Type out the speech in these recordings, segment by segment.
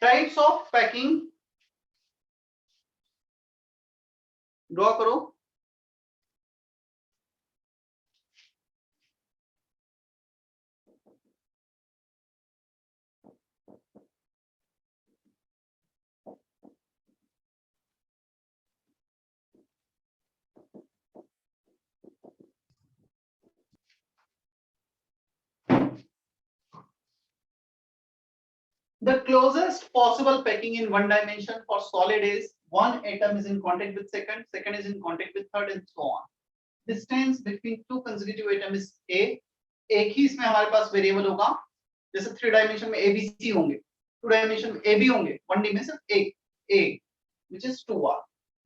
Types of packing draw करो। The closest possible packing in one dimension for solid is one atom is in contact with second, second is in contact with third, and so on. Distance between two consecutive atoms is a. एक ही इसमें हमारे पास variable होगा, जैसे 3 dimension में ABC होंगे, 2 dimension में AB होंगे, 1D में सिर्फ एक A, which is 2R.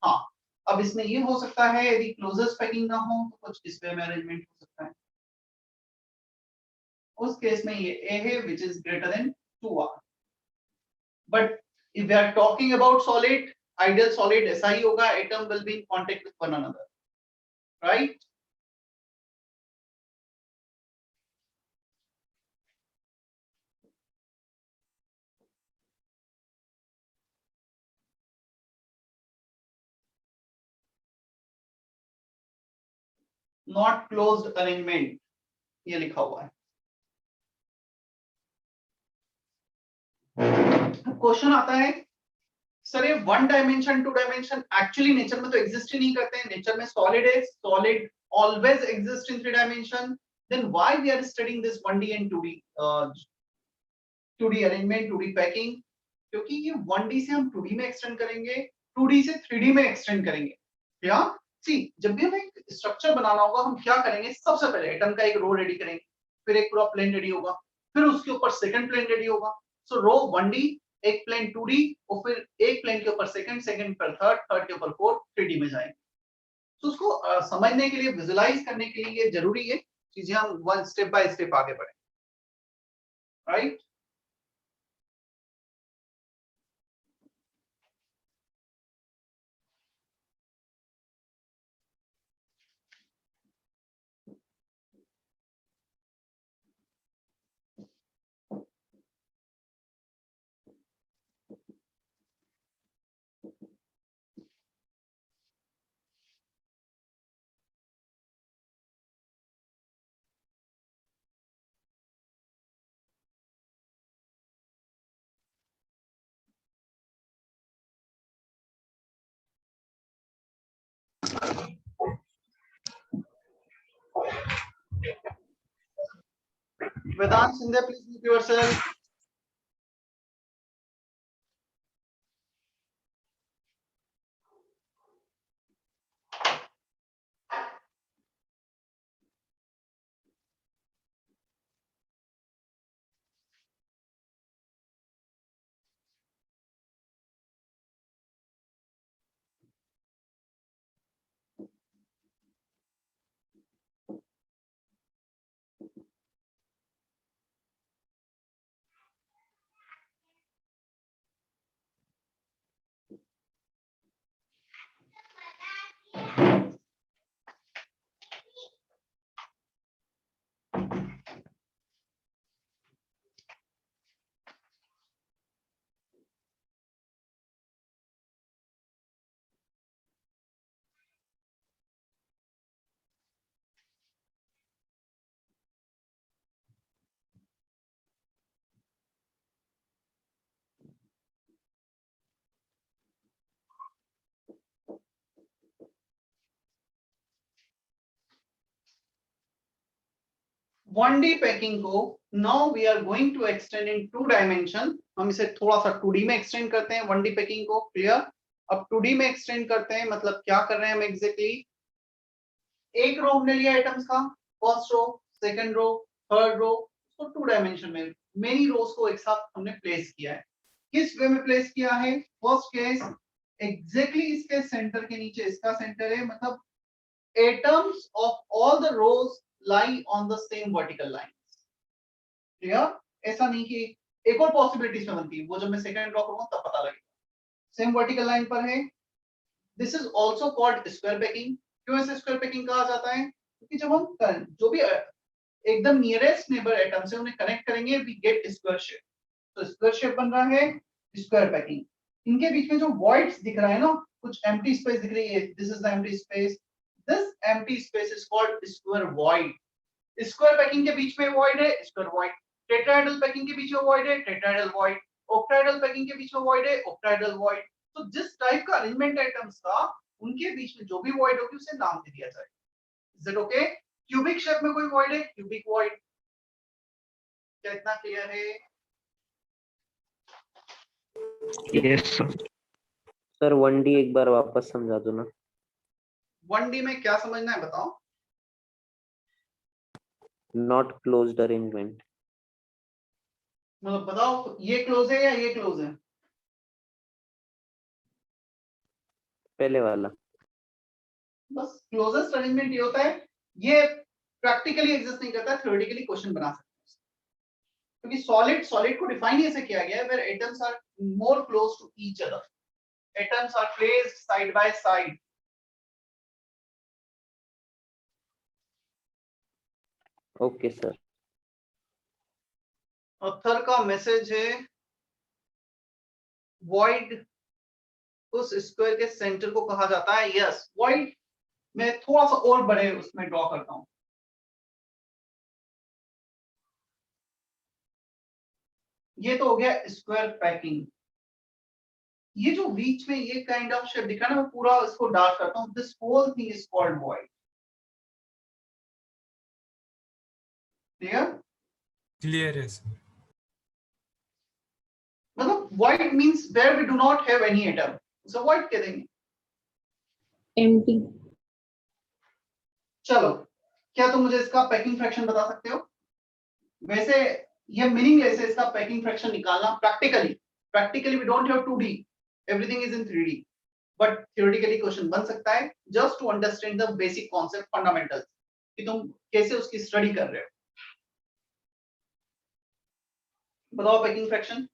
हाँ, अब इसमें ये हो सकता है यदि क्लोजेस्ट पैकिंग ना हो तो कुछ इस वे में अरेंजमेंट हो सकता है। उस केस में ये A है which is greater than 2R. But if we are talking about solid, ideal solid ऐसा ही होगा, atom will be in contact with one another, right? Not closed arrangement ये लिखा हुआ है। क्वेश्चन आता है सर ये 1 डायमेंशन 2 डायमेंशन एक्चुअली नेचर में तो एग्जिस्ट ही नहीं करते हैं। नेचर में सॉलिड है, solid always exist in 3 dimension, then why we are studying this 1D and 2D arrangement, 2D packing? क्योंकि ये 1D से हम 2D में एक्सटेंड करेंगे, 2D से 3D में एक्सटेंड करेंगे। या सी जब भी हमें एक स्ट्रक्चर बनाना होगा हम क्या करेंगे, सबसे पहले एटम का एक रो रेडी करेंगे, फिर एक पूरा प्लेन रेडी होगा, फिर उसके ऊपर सेकंड प्लेन रेडी होगा। सो रो 1D, एक प्लेन 2D और फिर एक प्लेन के ऊपर सेकंड, सेकंड पर थर्ड, थर्ड के ऊपर फोर्थ, 3D में जाएंगे। तो उसको समझने के लिए, विजुलाइज करने के लिए ये जरूरी है चीजें हम वन स्टेप बाय स्टेप आगे बढ़े, right? Vedant Sindhya, please mute yourself. One D packing को now we are going to extend in 2 dimension. हम इसे थोड़ा सा 2D में एक्सटेंड करते हैं 1D पैकिंग को, क्लियर? अब 2D में एक्सटेंड करते हैं मतलब क्या कर रहे हैं हम एग्जैक्टली, एक रो हमने लिया आइटम्स का, first row, second row, third row, तो 2 डायमेंशन में मेनी रोज को एक साथ हमने प्लेस किया है। किस वे में प्लेस किया है? फर्स्ट केस एग्जैक्टली इसके सेंटर के नीचे इसका सेंटर है, मतलब atoms of all the rows lie on the same vertical lines, clear? ऐसा नहीं कि एक और पॉसिबिलिटी इसमें बनती है, वो जब मैं सेकंड ड्रॉ करूंगा तब पता लगेगा। सेम वर्टिकल लाइन पर है। This is also called square packing. क्यों ऐसे स्क्वायर पैकिंग कहा जाता है? क्योंकि जब हम जो भी एकदम नियरेस्ट नेबर एटम से उन्हें कनेक्ट करेंगे वी गेट स्क्वायर शेप। तो स्क्वायर शेप बन रहा है स्क्वायर पैकिंग, इनके बीच में जो वॉइड्स दिख रहा है ना, कुछ एम्प्टी स्पेस दिख रही है, this is the empty space, this empty space is called square void. Square packing के बीच में वॉइड है, स्क्वायर वॉइड। टेट्राहेड्रल पैकिंग के बीच में वॉइड है, टेट्राहेड्रल वॉइड। ऑक्टाहेड्रल पैकिंग के बीच में वॉइड है, ऑक्टाहेड्रल वॉइड। तो जिस टाइप का अरेंजमेंट आइटम्स का उनके बीच में जो भी वॉइड होगी उसे नाम दे दिया जाए। Is it okay? Cubic shape में कोई वॉइड है, क्यूबिक वॉइड। क्या इतना क्लियर है? यस सर 1D एक बार वापस समझा दो ना। 1D में क्या समझना है बताओ? Not closed arrangement. मतलब बताओ, ये क्लोज है या ये क्लोज है? पहले वाला। बस क्लोजेस्ट अरेंजमेंट ये होता है, ये प्रैक्टिकली एग्जिस्ट नहीं करता, थ्योरेटिकली क्वेश्चन बना सकते हैं, क्योंकि सॉलिड को डिफाइन ऐसे किया गया है, where atoms are more close to each other, atoms are placed side by side। Okay sir. Author का मैसेज है वॉइड उस स्क्वायर के सेंटर को कहा जाता है। यस, वॉइड मैं थोड़ा सा और बड़े उसमें ड्रॉ करता हूं। ये तो हो गया स्क्वायर पैकिंग। ये जो बीच में ये काइंड ऑफ शेप दिखा ना, मैं पूरा इसको डार्क करता हूं। This whole thing is called void. Clear? Clear है सर। मतलब void means where we do not have any atom, so void कह देंगे। empty। चलो, क्या तुम मुझे इसका पैकिंग फ्रैक्शन बता सकते हो? वैसे ये मीनिंगलेस है इसका पैकिंग फ्रैक्शन निकालना practically we don't have 2D, everything is in 3D, but theoretically question बन सकता है just to understand the basic concept, fundamentals, कि तुम कैसे उसकी स्टडी कर रहे हो। बताओ packing fraction.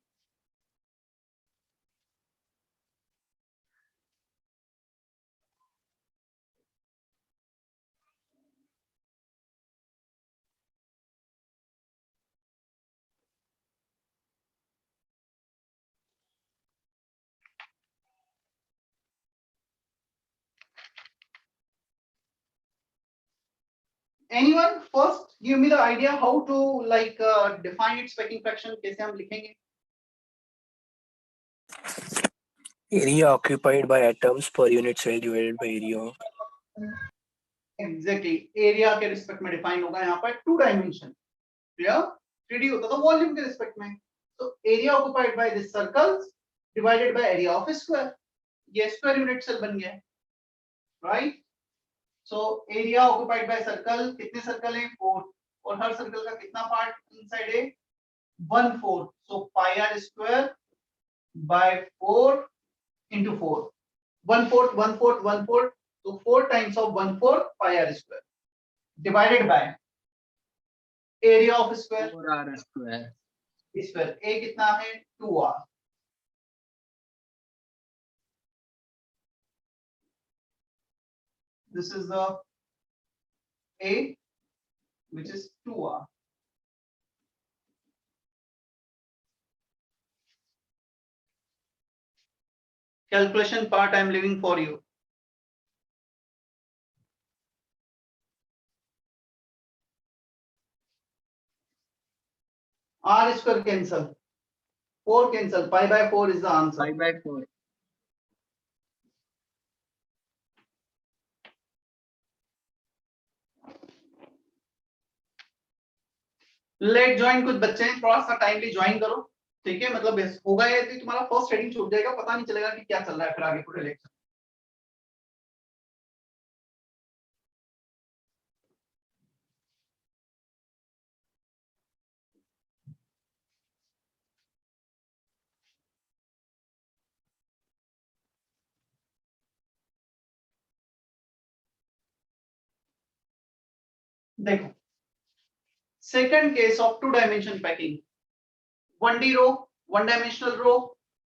Anyone first give me the idea how to like define its packing fraction, कैसे हम लिखेंगे? Area occupied by atoms per unit cell divided by area. Exactly, area के रिस्पेक्ट में डिफाइन होगा यहाँ पर 2 डायमेंशन। क्लियर? 3D होता था वॉल्यूम के रिस्पेक्ट में। तो area occupied by this circle divided by area of square, ये स्क्वायर यूनिट सेल बन गया, right? So area occupied by circle, कितने सर्कल हैं? 4, और हर सर्कल का कितना पार्ट इनसाइड है? 1/4। सो पाई are square by 4 into 4, 1/4 1/4 1/4, so 4 times of 1/4 pi r square divided by area of square 4r square। square, a कितना है? 2r। this is the a which is 2r। calculation part I am leaving for you। r square cancel, 4 cancel, pi by 4 is the answer। 5/4। Late join कुछ बच्चे हैं, थोड़ा सा timely join करो, ठीक है? मतलब होगा ये तो तुम्हारा फर्स्ट हेडिंग छूट जाएगा, पता नहीं चलेगा कि क्या चल रहा है फिर आगे पूरे लेक्चर। देखो, second case of 2 dimension packing, 1D row, 1 dimensional row,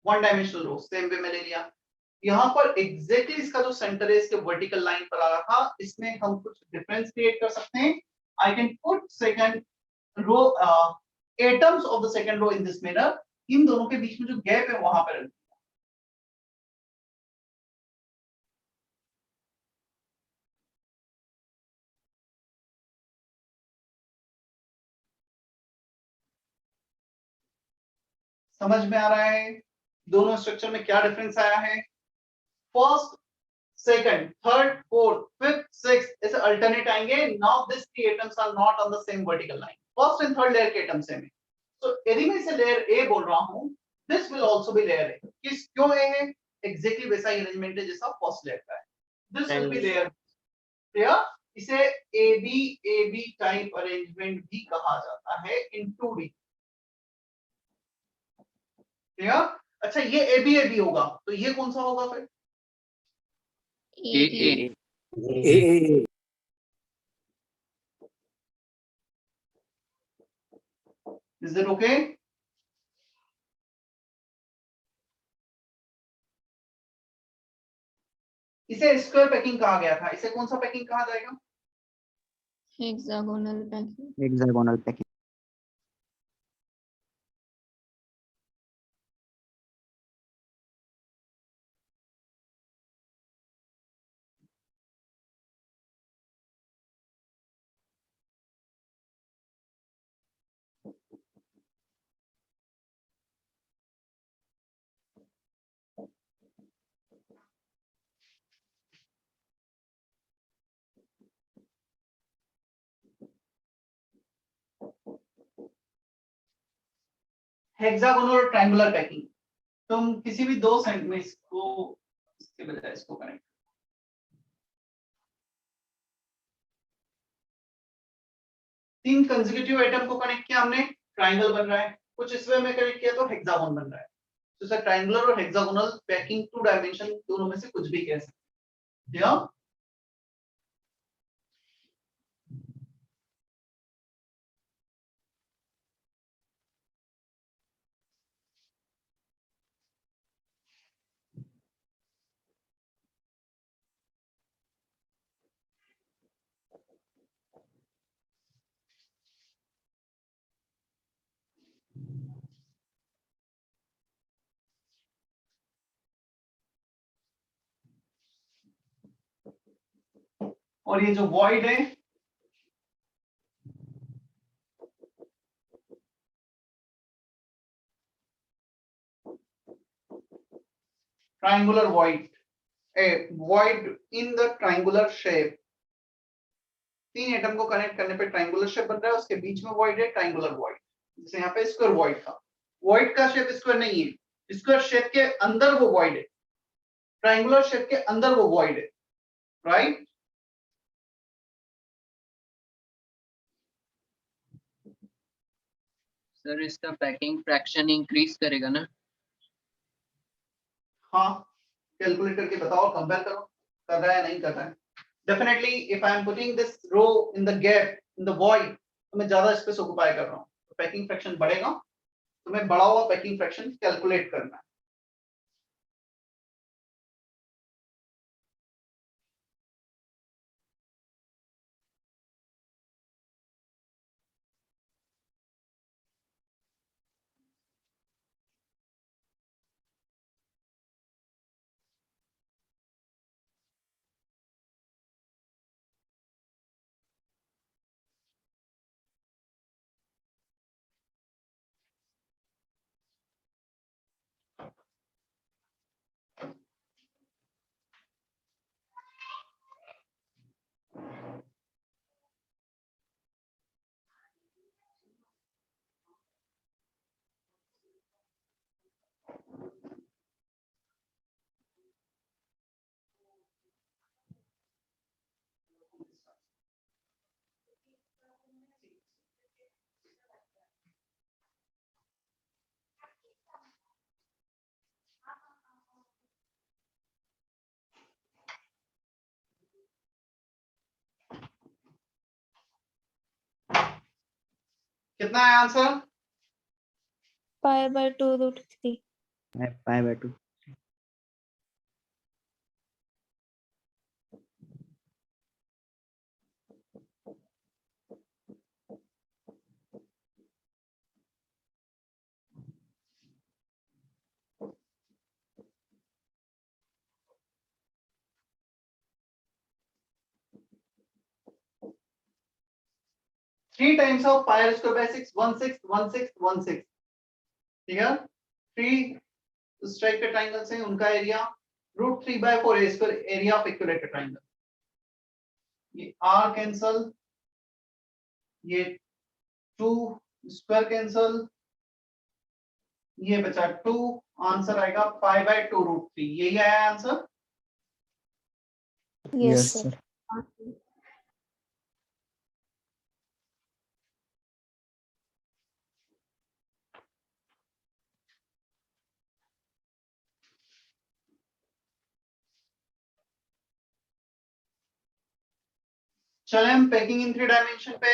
1 dimensional row, same way में ले लिया। यहाँ पर एग्जैक्टली इसका जो सेंटर है इसके वर्टिकल लाइन पर आ रहा था, इसमें हम कुछ डिफरेंस क्रिएट कर सकते हैं। I can put second row atoms of the second row in this manner, इन दोनों के बीच में जो गैप है वहां पर रख दिया। समझ में आ रहा है दोनों स्ट्रक्चर में क्या डिफरेंस आया है? First, second, third, fourth, fifth, sixth ऐसे अल्टरनेट आएंगे। Now this three atoms are not on the same vertical line. First and third layer के एटम्स है। तो यदि मैं इसे लेयर ए बोल रहा हूं, this will also be layer A. किस क्यों ए है? एग्जैक्टली वैसा ही अरेंजमेंट है जैसा फर्स्ट लेयर का है। This will be layer. Clear? इसे ए बी टाइप अरेंजमेंट भी कहा जाता है इन 2D। क्लियर? अच्छा, ये ए बी होगा तो ये कौन सा होगा फिर? A. A. Is it okay? इसे स्क्वायर पैकिंग कहा गया था, इसे कौन सा पैकिंग कहा जाएगा? Hexagonal packing. Hexagonal packing. Hexagonal और ट्रायंगुलर पैकिंग। तुम किसी भी दो साइड में इसको इसके बजाय इसको कनेक्ट, तीन कंसेक्यूटिव आइटम को कनेक्ट किया हमने, ट्रायंगल बन रहा है। कुछ इस वे में कनेक्ट किया तो हेक्सागोन बन रहा है। तो सर ट्रायंगुलर और हेक्सागोनल पैकिंग 2 डायमेंशन दोनों में से कुछ भी कह सकते हैं। और ये जो वॉइड है, triangular void, A void in the triangular shape. तीन एटम को कनेक्ट करने पे ट्रायंगुलर शेप बन रहा है, उसके बीच में वॉइड है, ट्रायंगुलर वॉइड। जैसे यहाँ पे स्क्वायर वॉइड था, वॉइड का शेप स्क्वायर नहीं है, स्क्वायर शेप के अंदर वो वॉइड है, ट्रायंगुलर शेप के अंदर वो वॉइड है, राइट? सर इसका पैकिंग फ्रैक्शन इंक्रीज करेगा ना? हाँ, कैलकुलेट करके बताओ, कंपेयर करो कर रहा है नहीं कर रहा है। Definitely if I am putting this row in the gap in the void, तो मैं ज्यादा स्पेस ऑक्युपाई कर रहा हूँ, तो पैकिंग फ्रैक्शन बढ़ेगा। तो मैं बढ़ा हुआ पैकिंग फ्रैक्शन कैलकुलेट करना है। कितना है answer? Pi/2√3. पाई/2। 3 times of pi r square by 6, 1 6 1 6 1 6, ठीक है। 3 स्ट्राइक के ट्राइंगल से उनका area √3/4 a square area of equilateral triangle. ये r कैंसल, ये 2 स्क्वायर कैंसल, ये बचा 2, आंसर आएगा pi/2√3। यही आया आंसर। Yes, sir. चले हम पैकिंग इन 3 डायमेंशन पे।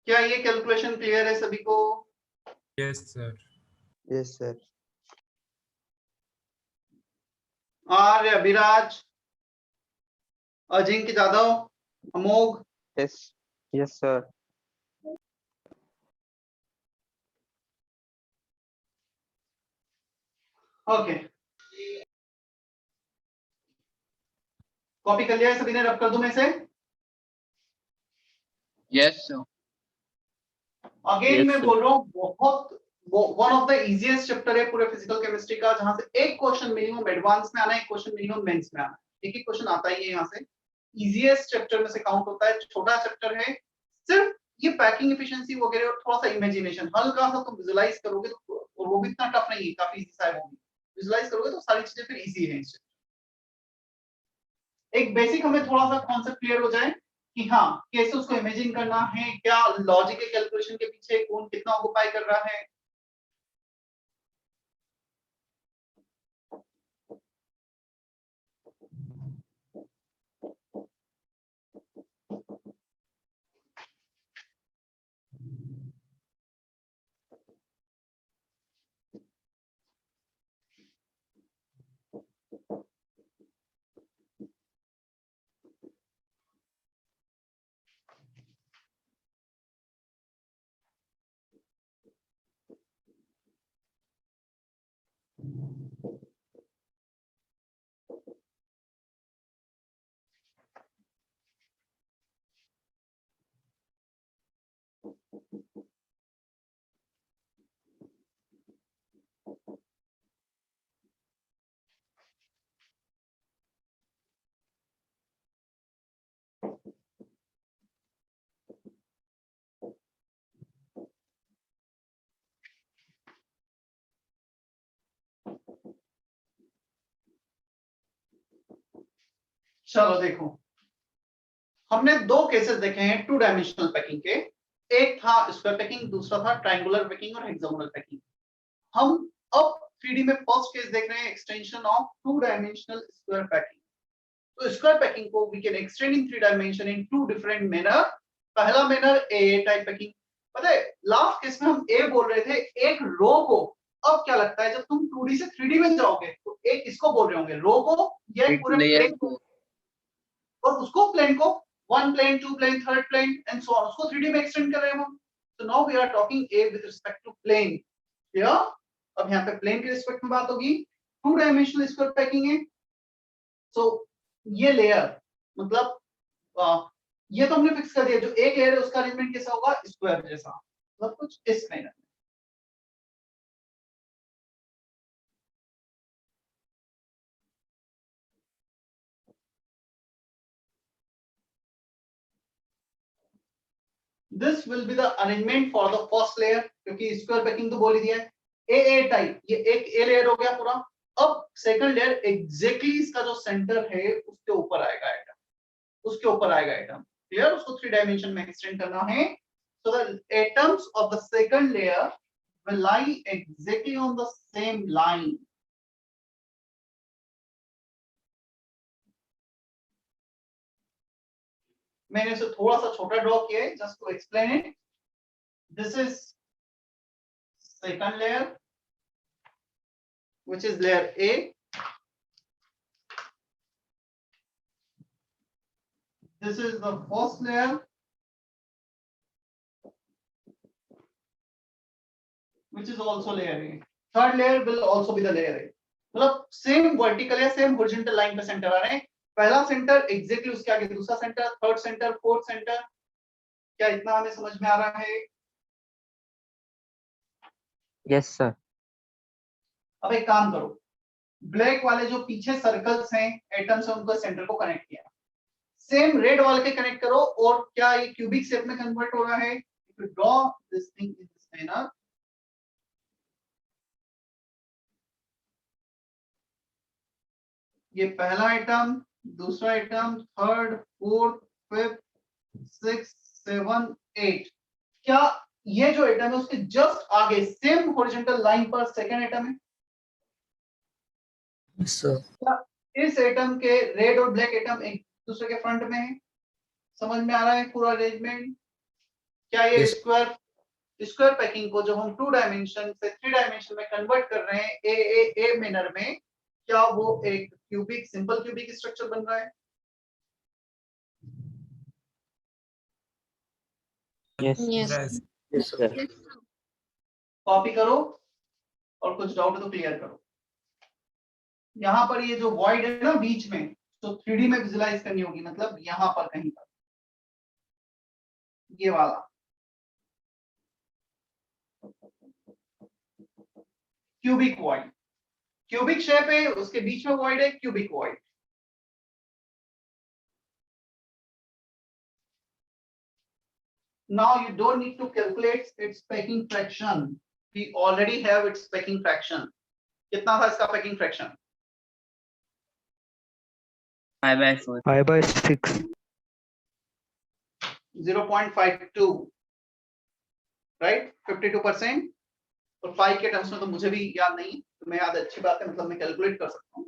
क्या ये कैलकुलेशन क्लियर है सभी को? Yes, sir. Yes, sir. आर्य, अभिराज, अजिंक्य जाधव, अमोघ, Yes. Yes, sir. Okay. Copy कर लिया है सभी ने? रब कर दूं मैं से? Yes, sir. अगेन Yes, मैं sir. बोल रहा हूँ, बहुत one of the easiest chapter है पूरे फिजिकल केमिस्ट्री का, जहां से एक क्वेश्चन मिनिमम एडवांस में आना है, एक क्वेश्चन मिनिमम मेंस में आना है। एक ही क्वेश्चन आता ही है यहाँ से। इजीएस्ट चैप्टर में से काउंट होता है, छोटा चैप्टर है। सिर्फ ये पैकिंग एफिशिएंसी वगैरह और थोड़ा सा इमेजिनेशन, हल्का सा तुम विजुलाइज करोगे तो, और वो भी इतना टफ नहीं है, काफी इजी सा है वो भी। विजुलाइज करोगे तो सारी चीजें फिर इजी है। एक बेसिक हमें थोड़ा सा कॉन्सेप्ट क्लियर हो जाए कि हाँ कैसे उसको इमेजिन करना है, क्या लॉजिक है कैलकुलेशन के पीछे, कौन कितना ऑक्युपाई कर रहा है। चलो देखो, हमने दो केसेस देखे हैं 2 डायमेंशनल पैकिंग के। एक था स्क्वायर पैकिंग, दूसरा था ट्रायंगुलर पैकिंग और हेक्सागोनल पैकिंग। हम अब 3D में फर्स्ट केस देख रहे हैं, extension of 2 dimensional square packing. तो स्क्वायर पैकिंग को we can extend in 3 dimension in 2 different manner. पहला मैनर ए टाइप पैकिंग। पता है लास्ट केस में हम ए बोल रहे थे एक रो को, अब क्या लगता है जब तुम 2D से 3D में जाओगे तो एक इसको बोल रहे होंगे रो को, या Mid पूरे layer प्लेन को, को और उसको प्लेन को 1 plane 2 plane 3rd plane and so on, उसको 3D में एक्सटेंड कर रहे हैं हम। So now we are talking A with respect to plane. Clear? अब यहाँ पे प्लेन के रिस्पेक्ट में बात होगी। 2 डायमेंशनल स्क्वायर पैकिंग है। सो ये लेयर मतलब ये तो हमने फिक्स कर दिया, जो एक लेयर है उसका अरेंजमेंट कैसा होगा, स्क्वायर जैसा, मतलब कुछ इस मैनर में। This will be the arrangement for the first layer, क्योंकि स्क्वायर पैकिंग तो बोल ही दिया है। ए टाइप, ये एक ए लेयर हो गया पूरा। अब सेकंड लेयर एग्जैक्टली इसका जो सेंटर है उसके ऊपर आएगा आइटम, उसके ऊपर आएगा आइटम। क्लियर? उसको 3 डायमेंशन में एक्सटेंड करना है। So the atoms of the second layer will lie exactly on the same line. मैंने इसे थोड़ा सा छोटा ड्रॉ किया है just to explain it. This is second layer which is layer A. This is the first layer which is also layer A. Third layer will also be the layer A, मतलब same vertical या same horizontal line पे centre आ रहे हैं, पहला centre exactly उसके आगे दूसरा centre, third centre, fourth centre. क्या इतना हमें समझ में आ रहा है? Yes, sir. अब एक काम करो, ब्लैक वाले जो पीछे सर्कल्स हैं एटम्स हैं उनको सेंटर को कनेक्ट किया, सेम रेड वाले के कनेक्ट करो, और क्या ये क्यूबिक शेप में कन्वर्ट हो रहा है? If you draw this thing in this manner, ये पहला एटम, दूसरा atom, third, fourth, fifth, six, seven, eight, क्या ये जो एटम है उसके जस्ट आगे सेम हॉरिजॉन्टल लाइन पर सेकंड एटम है? Sir. क्या इस एटम के रेड और ब्लैक एटम एक दूसरे के फ्रंट में है? समझ में आ रहा है पूरा अरेंजमेंट? क्या ये Yes. स्क्वायर पैकिंग को जो हम 2 डायमेंशन से 3 डायमेंशन में कन्वर्ट कर रहे हैं ए मैनर में, क्या वो एक क्यूबिक, सिंपल क्यूबिक स्ट्रक्चर बन रहा है? Yes. Yes. Yes. Yes, sir. Copy करो और कुछ डाउट तो क्लियर करो। यहाँ पर ये जो वॉइड है ना बीच में, तो 3D में विजुलाइज करनी होगी, मतलब यहाँ पर कहीं पर ये वाला क्यूबिक वॉइड, क्यूबिक शेप है, उसके बीच में वॉइड है, cubic void. Now you don't need to calculate its packing fraction. We already have its packing fraction. कितना था इसका packing fraction? 5/4. 5/6. 0.52, right? 52%। और 5 के टर्म्स में तो मुझे भी याद नहीं, तो मैं याद अच्छी बात है, मतलब मैं कैलकुलेट कर सकता हूँ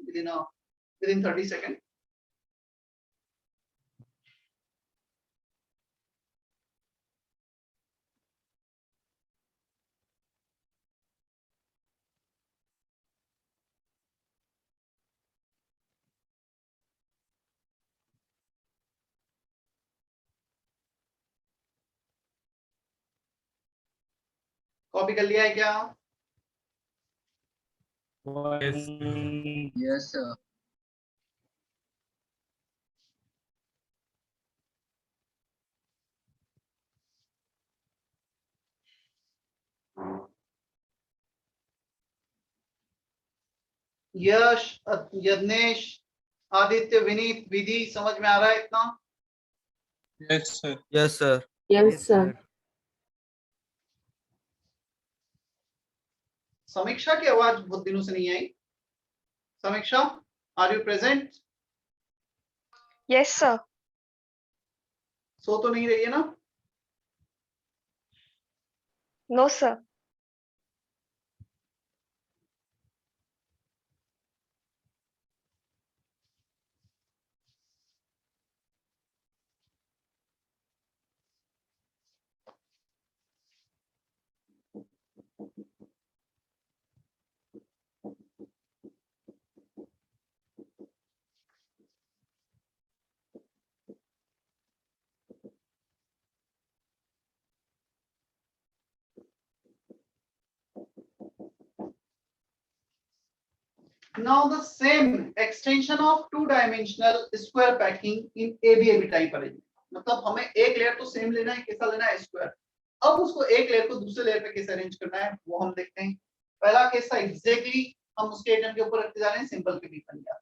within 30 सेकेंड। कॉपी कर लिया है क्या? Yes. Yes, sir. यश, यज्ञेश, आदित्य, विनीत, विधि, समझ में आ रहा है इतना? Yes, sir. Yes, sir. Yes, sir. समीक्षा की आवाज बहुत दिनों से नहीं आई। Samiksha, are you present? Yes, sir. सो तो नहीं रही है ना? No, sir. Now the same extension of 2-dimensional square packing in ABAB type arrangement, मतलब हमें एक लेयर तो सेम लेना है, कैसा लेना है? स्क्वायर। अब उसको एक लेयर को दूसरे लेयर पे कैसे अरेंज करना है वो हम देखते हैं। पहला केस था एग्जैक्टली हम उसके एटम के ऊपर रखते जा रहे हैं, सिंपल क्यूबिक बन गया।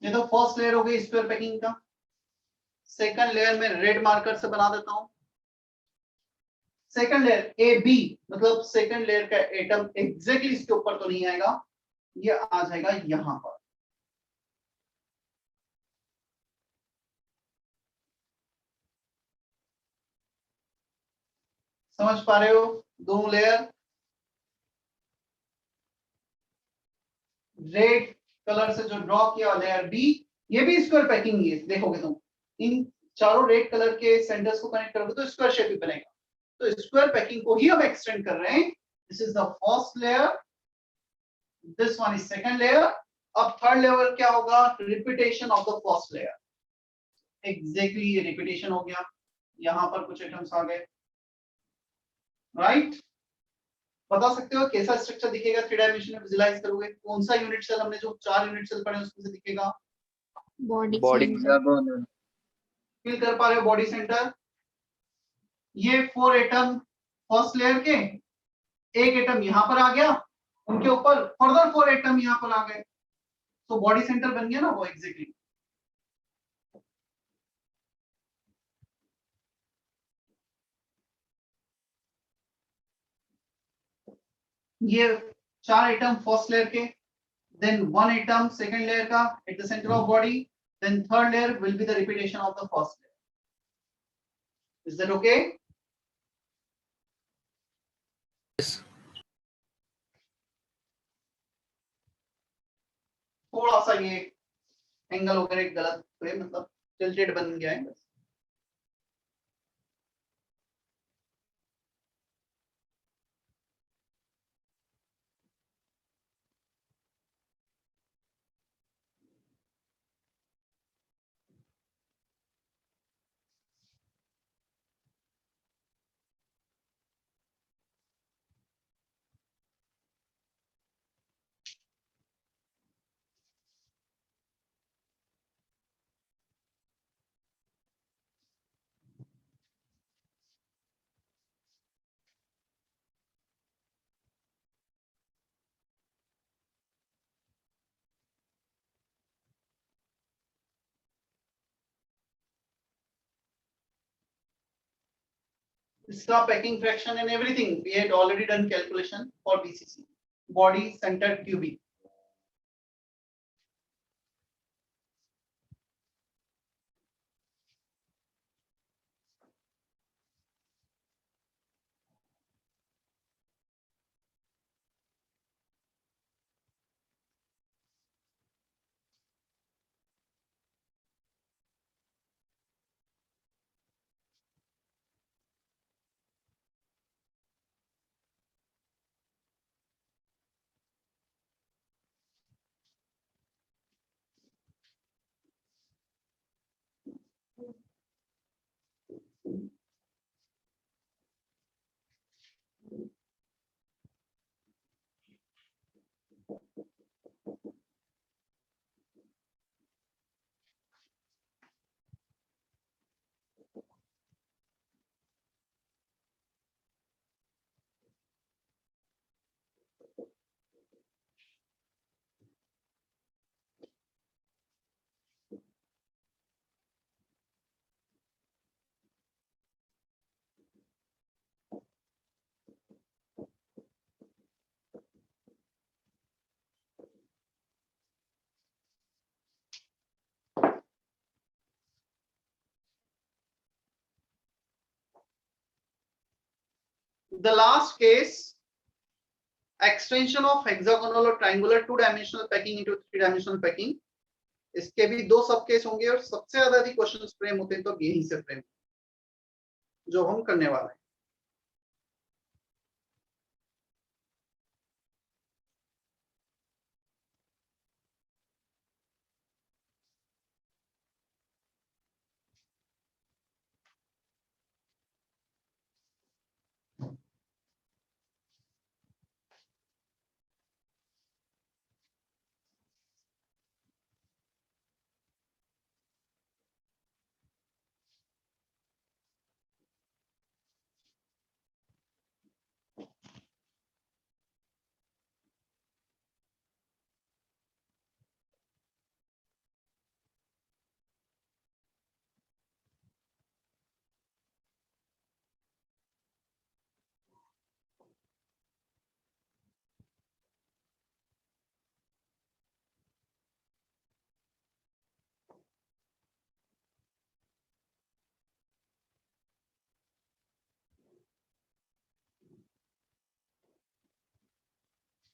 ये तो फर्स्ट लेयर हो गई स्क्वायर पैकिंग का। सेकंड लेयर में रेड मार्कर से बना देता हूं। सेकंड लेयर ए बी, मतलब सेकंड लेयर का एटम एग्जैक्टली इसके ऊपर तो नहीं आएगा, ये आ जाएगा यहां पर। समझ पा रहे हो? दोनों लेयर रेड कलर से जो ड्रॉ किया लेयर बी, ये भी स्क्वायर पैकिंग ही है, देखोगे तुम इन चारों रेड कलर के सेंटर्स को कनेक्ट करोगे तो स्क्वायर शेप ही बनेगा। तो स्क्वायर पैकिंग को ही हम एक्सटेंड कर रहे हैं। This is the first layer, this one is second layer. अब थर्ड लेयर क्या होगा? Repetition of the first layer. Exactly ये रिपीटेशन हो गया। यहां पर कुछ आइटम्स आ गए, राइट? बता सकते हो कैसा स्ट्रक्चर दिखेगा 3 डायमेंशन में विजुलाइज करोगे? कौन सा यूनिट सेल, हमने जो 4 यूनिट सेल पढ़े उसमें से दिखेगा? Body Body. center. Hexagonal. Feel कर पा रहे हो बॉडी सेंटर? ये 4 एटम फर्स्ट लेयर के, एक एटम यहां पर आ गया, उनके ऊपर फर्दर 4 एटम यहां पर आ गए, तो बॉडी सेंटर बन गया ना वो एग्जैक्टली। ये 4 आइटम फर्स्ट लेयर के, then 1 atom second layer का at the center of body, then third layer will be the repetition of the first layer. Is that okay? Yes. थोड़ा सा ये एंगल वगैरह गलत हुए, मतलब टिल्टेड बन गया है बस। इसका packing fraction and everything we had already done calculation for BCC, body centre cubic. The last case, extension of hexagonal or triangular 2-dimensional packing into 3-dimensional packing. इसके भी 2 सब केस होंगे और सबसे ज्यादा यदि क्वेश्चंस फ्रेम होते हैं तो यहीं से फ्रेम जो हम करने वाले हैं।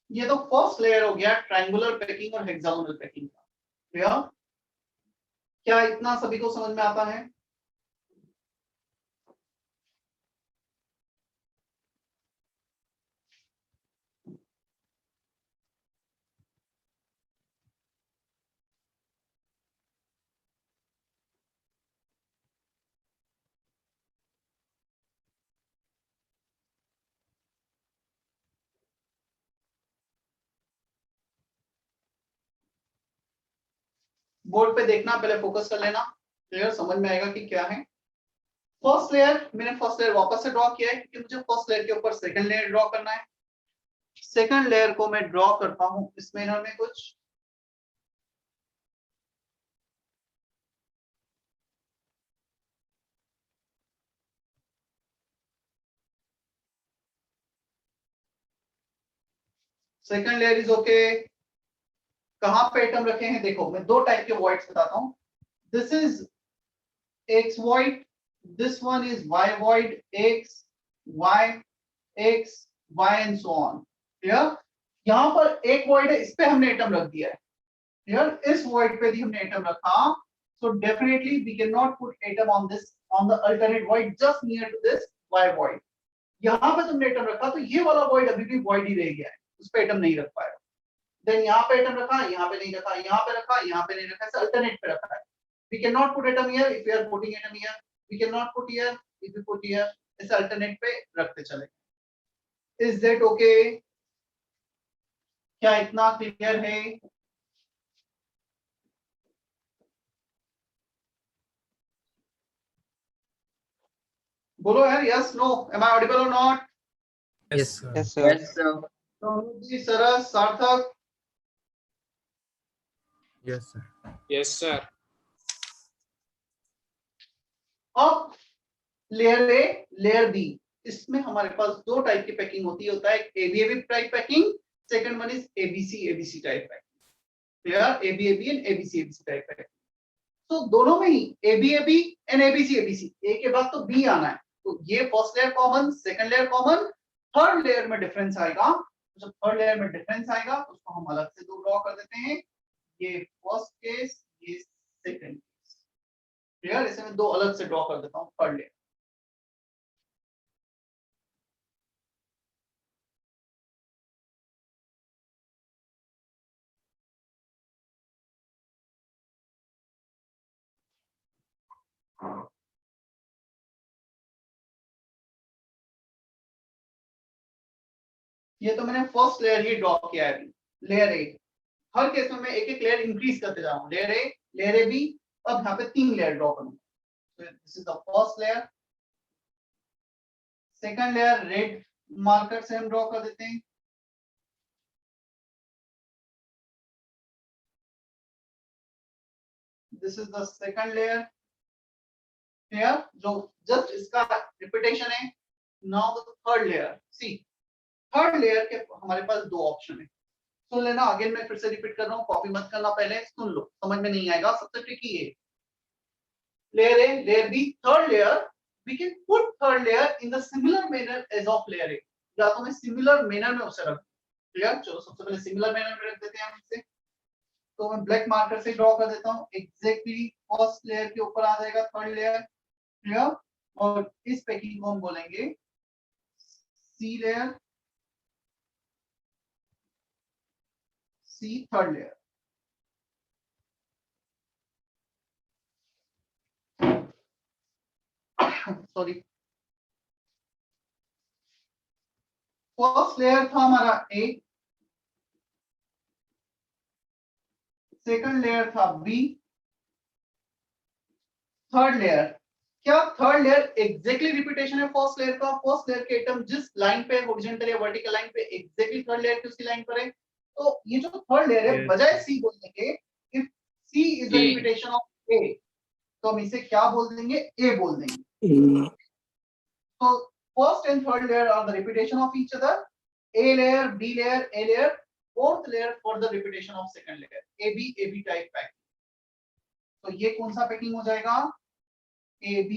ये तो फर्स्ट लेयर हो गया ट्रायंगुलर पैकिंग और हेक्सागोनल पैकिंग का। क्लियर? क्या इतना सभी को समझ में आता है? बोर्ड पे देखना, पहले फोकस कर लेना, क्लियर समझ में आएगा कि क्या है। फर्स्ट लेयर, मैंने फर्स्ट लेयर वापस से ड्रॉ किया है क्योंकि मुझे फर्स्ट लेयर के ऊपर सेकंड लेयर ड्रॉ करना है। सेकंड लेयर को मैं ड्रॉ करता हूं इस मैनर में कुछ। Second layer is okay. कहां पे एटम रखे हैं देखो, मैं दो टाइप के वॉइड्स बताता हूं। This is x void, this one is y void, x y x y and so on। Clear? यहां पर एक void है, इस पे हमने एटम रख दिया है। क्लियर? इस void पे भी हमने एटम रखा, so definitely we cannot put atom on this, on the alternate void just near to this y void। यहां पे तुमने एटम रखा तो ये वाला void अभी भी void ही रह गया है, उस पे एटम नहीं रख पाएगा। देन यहाँ पे एटम रखा, यहाँ पे नहीं रखा, यहाँ पे रखा, यहाँ पे नहीं रखा, ऐसे अल्टरनेट पे रखा है। We cannot put atom here if we are putting atom here. We cannot put here if we put here. इसे अल्टरनेट पे रखते चले। Is that okay? क्या इतना क्लियर है? बोलो यार, yes, no, am I audible or not? Yes, sir. Yes, sir. Yes, sir. जी, सरस, सार्थक। Yes, sir. Yes, sir. अब लेयर ए, लेयर बी, इसमें हमारे पास दो टाइप की पैकिंग होती है। होता है ABAB type packing, second one is ABC type packing. Clear? ABAB and ABC type packing. तो दोनों में ही एबीएबी एंड एबीसी, ए के बाद तो बी आना है। तो ये first layer common, second layer common, third layer में डिफरेंस आएगा। तो जब थर्ड लेयर में डिफरेंस आएगा तो उसको हम अलग से दो ड्रॉ कर देते हैं। ये फर्स्ट केस, ये सेकंड केस। क्लियर? इसे मैं दो अलग से ड्रॉ कर देता हूँ थर्ड लेयर। ये तो मैंने फर्स्ट लेयर ही ड्रॉ किया है अभी, लेयर ए। हर केस में मैं एक एक लेयर इंक्रीज करते जा रहा हूँ। Layer A, layer A B, अब यहाँ पे तीन लेयर ड्रॉ करूंगा। This is the first layer. Second layer red marker से हम ड्रॉ कर देते हैं। This is the second layer. Clear? जो जस्ट इसका रिपीटेशन है। Now the third layer. C, third layer के हमारे पास दो ऑप्शन है। सुन लेना, अगेन मैं फिर से रिपीट कर रहा हूँ, कॉपी मत करना, पहले सुन लो, समझ में नहीं आएगा, सबसे ट्रिकी है। Layer A, layer B, third layer, we can put third layer in the similar manner as of layer A. या तो मैं सिमिलर मैनर में उसे रख। क्लियर? चलो सबसे पहले सिमिलर मैनर में रख देते हैं हम इसे। तो मैं ब्लैक मार्कर से ड्रॉ कर देता हूँ। एग्जैक्टली फर्स्ट लेयर के ऊपर आ जाएगा थर्ड लेयर। क्लियर? और इस पैकिंग को हम बोलेंगे सी लेयर, सी third layer. Sorry, first layer था हमारा ए, सेकंड लेयर था बी, थर्ड लेयर। क्या थर्ड लेयर एग्जैक्टली रिपीटेशन है फर्स्ट लेयर का? फर्स्ट लेयर के एटम जिस लाइन पे हॉरिजॉन्टल या वर्टिकल लाइन पे एग्जैक्टली थर्ड लेयर की उसी लाइन पर है। तो ये जो थर्ड लेयर है, बजाय सी बोलने के, if C is the repetition of A, तो हम इसे क्या बोल देंगे? ए बोल देंगे। तो first and third layer are the repetition of each other. A layer, B layer, A layer, fourth layer for the repetition of second layer. AB type packing. तो ये कौन सा पैकिंग हो जाएगा? AB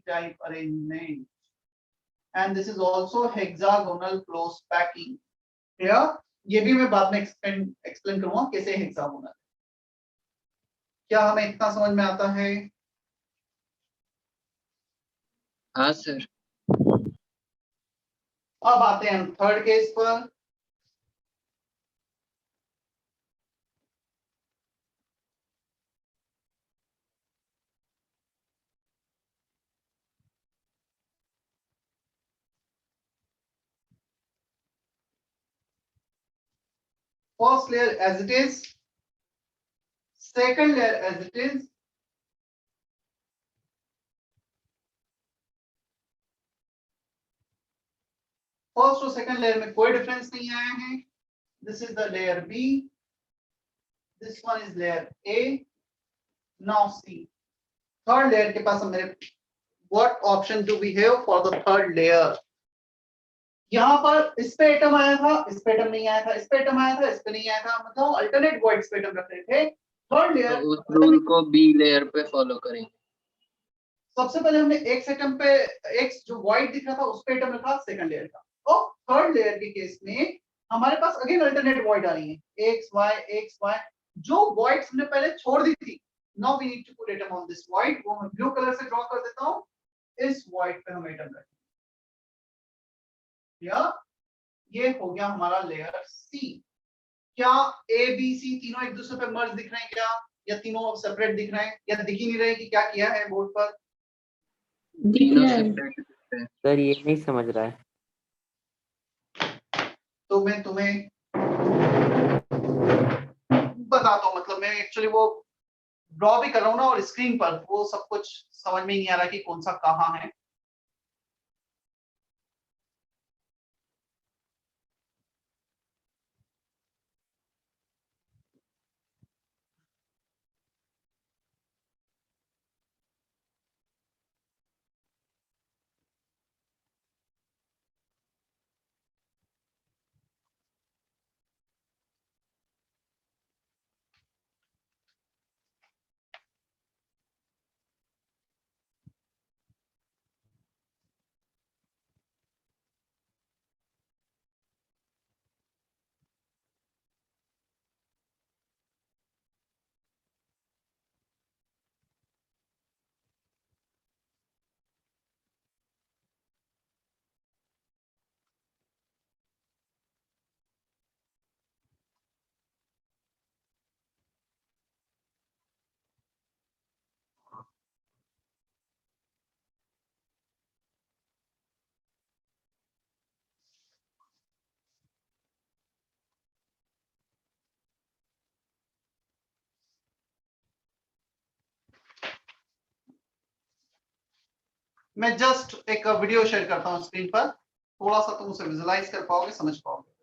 type arrangement. And this is also hexagonal close packing. Clear? ये भी मैं बाद में explain करूँगा कैसे hexagonal. क्या हमें इतना समझ में आता है? हाँ सर। अब आते हैं हम थर्ड केस पर। First layer as it is, second layer as it is, first और सेकंड लेयर में कोई डिफरेंस नहीं आया है। This is the layer B, this one is layer A. Now see third layer के पास मेरे what option do we have for the third layer? यहाँ पर इस पे एटम आया था, इस पे एटम नहीं आया था, इस पे एटम आया था, इस पे नहीं आया था, मतलब अल्टरनेट वॉइड्स पे एटम रख रहे थे। थर्ड लेयर तो उस रूल को बी लेयर पे फॉलो करेंगे। सबसे पहले हमने एक्स एटम पे, एक्स जो व्हाइट दिख रहा था उस पे एटम रखा सेकंड लेयर का। और थर्ड लेयर के केस में हमारे पास अगेन अल्टरनेट वॉइड आ रही है, एक्स वाई, जो वॉइड्स हमने पहले छोड़ दी थी। Now we need to put atom on this void, वो मैं ब्लू कलर से ड्रॉ कर देता हूं। इस वॉइड पे हम एटम रखेंगे। ये हो गया हमारा लेयर सी। क्या ए बी सी तीनों एक दूसरे पे मर्ज दिख रहे हैं क्या, या तीनों सेपरेट दिख रहे हैं, या दिख ही नहीं रहे कि क्या किया है बोर्ड पर? दिख तीनों रहा है। सेपरेट है। सर ये नहीं समझ रहा है। तो मैं तुम्हें बताता हूं, मतलब मैं एक्चुअली वो ड्रॉ भी कर रहा हूं ना, और स्क्रीन पर वो सब कुछ समझ में नहीं आ रहा कि कौन सा कहाँ है। मैं जस्ट एक वीडियो शेयर करता हूँ स्क्रीन पर, थोड़ा सा तुम उसे विजुलाइज कर पाओगे, समझ पाओगे।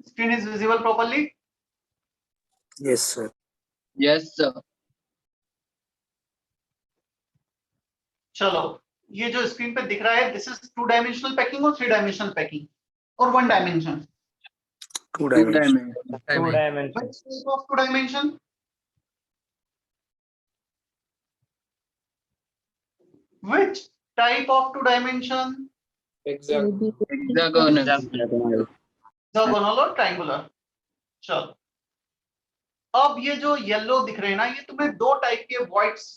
Screen is visible properly? Yes, sir. Yes sir. चलो, ये जो स्क्रीन पे दिख रहा है, दिस इज 2 डायमेंशनल पैकिंग और 3 डायमेंशनल पैकिंग और 1 dimension. 2 Two dimension. dimension. Which type of 2 dimension? Which type of 2 dimension? Exactly. Hexagonal. Hexagonal और ट्रायंगुलर। चलो, अब ये जो येलो दिख रहे हैं ना, ये तुम्हें 2 टाइप के वॉइड्स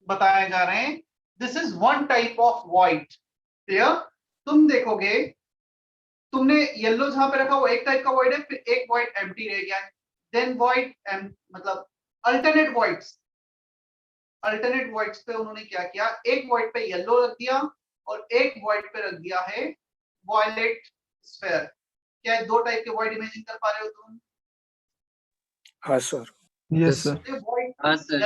बताए जा रहे हैं। This is 1 type of void. Clear? तुम देखोगे, तुमने येलो जहां पे रखा वो एक टाइप का वॉइड है, फिर एक वॉइड एम्प्टी रह गया है। देन वॉइड मतलब अल्टरनेट वॉइड्स, अल्टरनेट वॉइड्स पे उन्होंने क्या किया, एक वॉइड पे येलो रख दिया और एक वॉइड पे रख दिया है वॉयलेट स्फीयर। क्या दो टाइप के वॉइड इमेजिन कर पा रहे हो तुम? हाँ सर। Yes, sir. हाँ सर।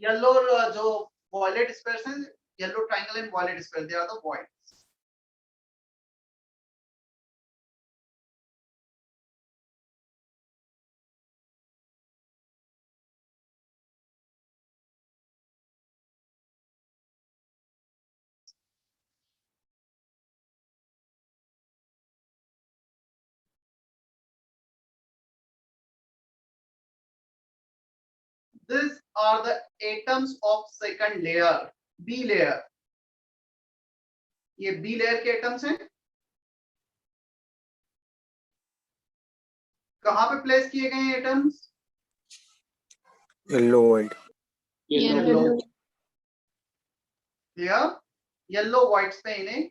येलो और जो वॉयलेट स्क्वायर्स हैं, yellow triangle and violet square, they are the void. These are the atoms of second layer, B layer. ये B layer के एटम्स हैं. कहां पे प्लेस किए गए हैं atoms? Yellow white. Yellow. Yellow whites पे इन्हें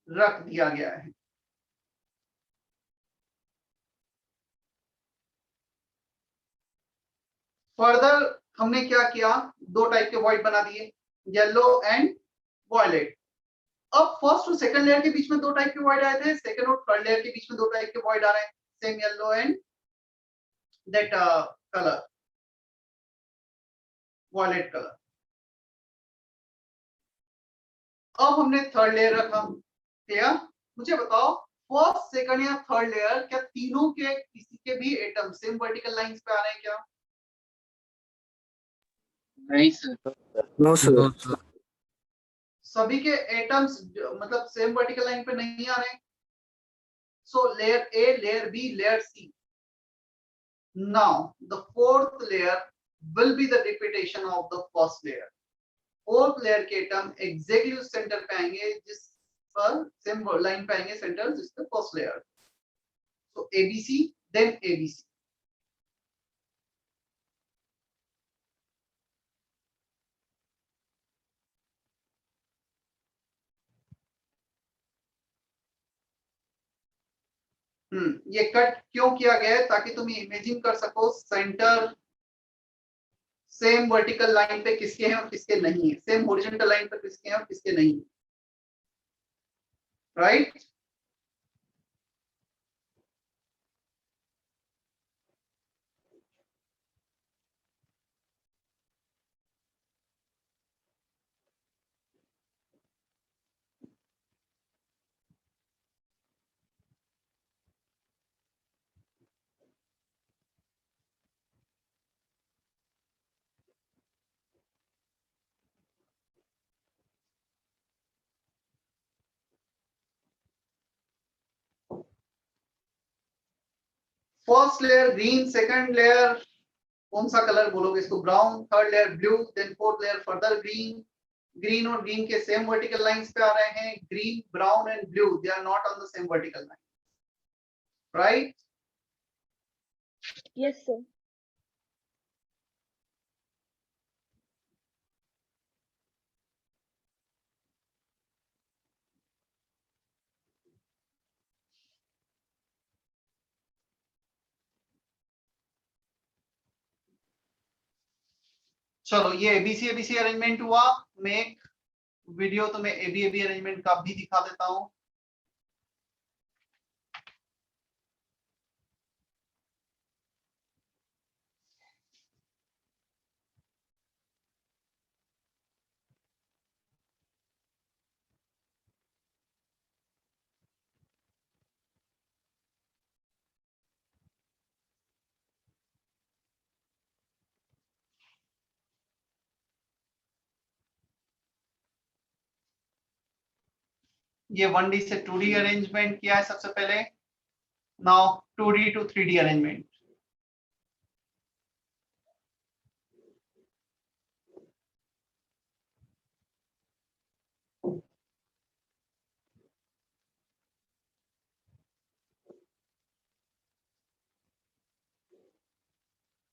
रख दिया गया है. फर्दर हमने क्या किया, दो टाइप के वॉइड बना दिए, येलो एंड वॉयलेट. अब फर्स्ट और सेकंड लेयर के बीच में दो टाइप के वॉइड आए थे, सेकंड और थर्ड लेयर के बीच में दो टाइप के वॉइड आ रहे हैं, same yellow and that colour, violet colour. अब हमने थर्ड लेयर रखा. क्या मुझे बताओ, फर्स्ट सेकंड या थर्ड लेयर, क्या तीनों के किसी के भी एटम सेम वर्टिकल लाइंस पे आ रहे हैं क्या? नहीं सर। No sir. सभी के एटम्स मतलब सेम वर्टिकल लाइन पे नहीं आ रहे हैं. So layer A, layer B, layer C. Now the fourth layer will be the repetition of the first layer. Fourth layer के एटम एग्जैक्टली उस सेंटर पे आएंगे जिस पर सेम लाइन पे आएंगे सेंटर, जिस पे फर्स्ट लेयर. सो एबीसी देन एबीसी. ये कट क्यों किया गया है? ताकि तुम इमेजिन कर सको सेंटर सेम वर्टिकल लाइन पे किसके हैं और किसके नहीं है, सेम हॉरिजॉन्टल लाइन पे किसके हैं और किसके नहीं है. Right? First layer green, second layer कौन सा कलर बोलोगे इसको? Brown. Third layer blue, then fourth layer further green. Green और ग्रीन के सेम वर्टिकल लाइंस पे आ रहे हैं. Green, brown and blue, they are not on the same vertical line. Right? Yes, sir. चलो ये एबीसी एबीसी अरेंजमेंट हुआ. मैं एक वीडियो तो मैं एबी एबी अरेंजमेंट का भी दिखा देता हूं. ये 1D से 2D अरेंजमेंट किया है सबसे पहले. Now 2D to 3D arrangement.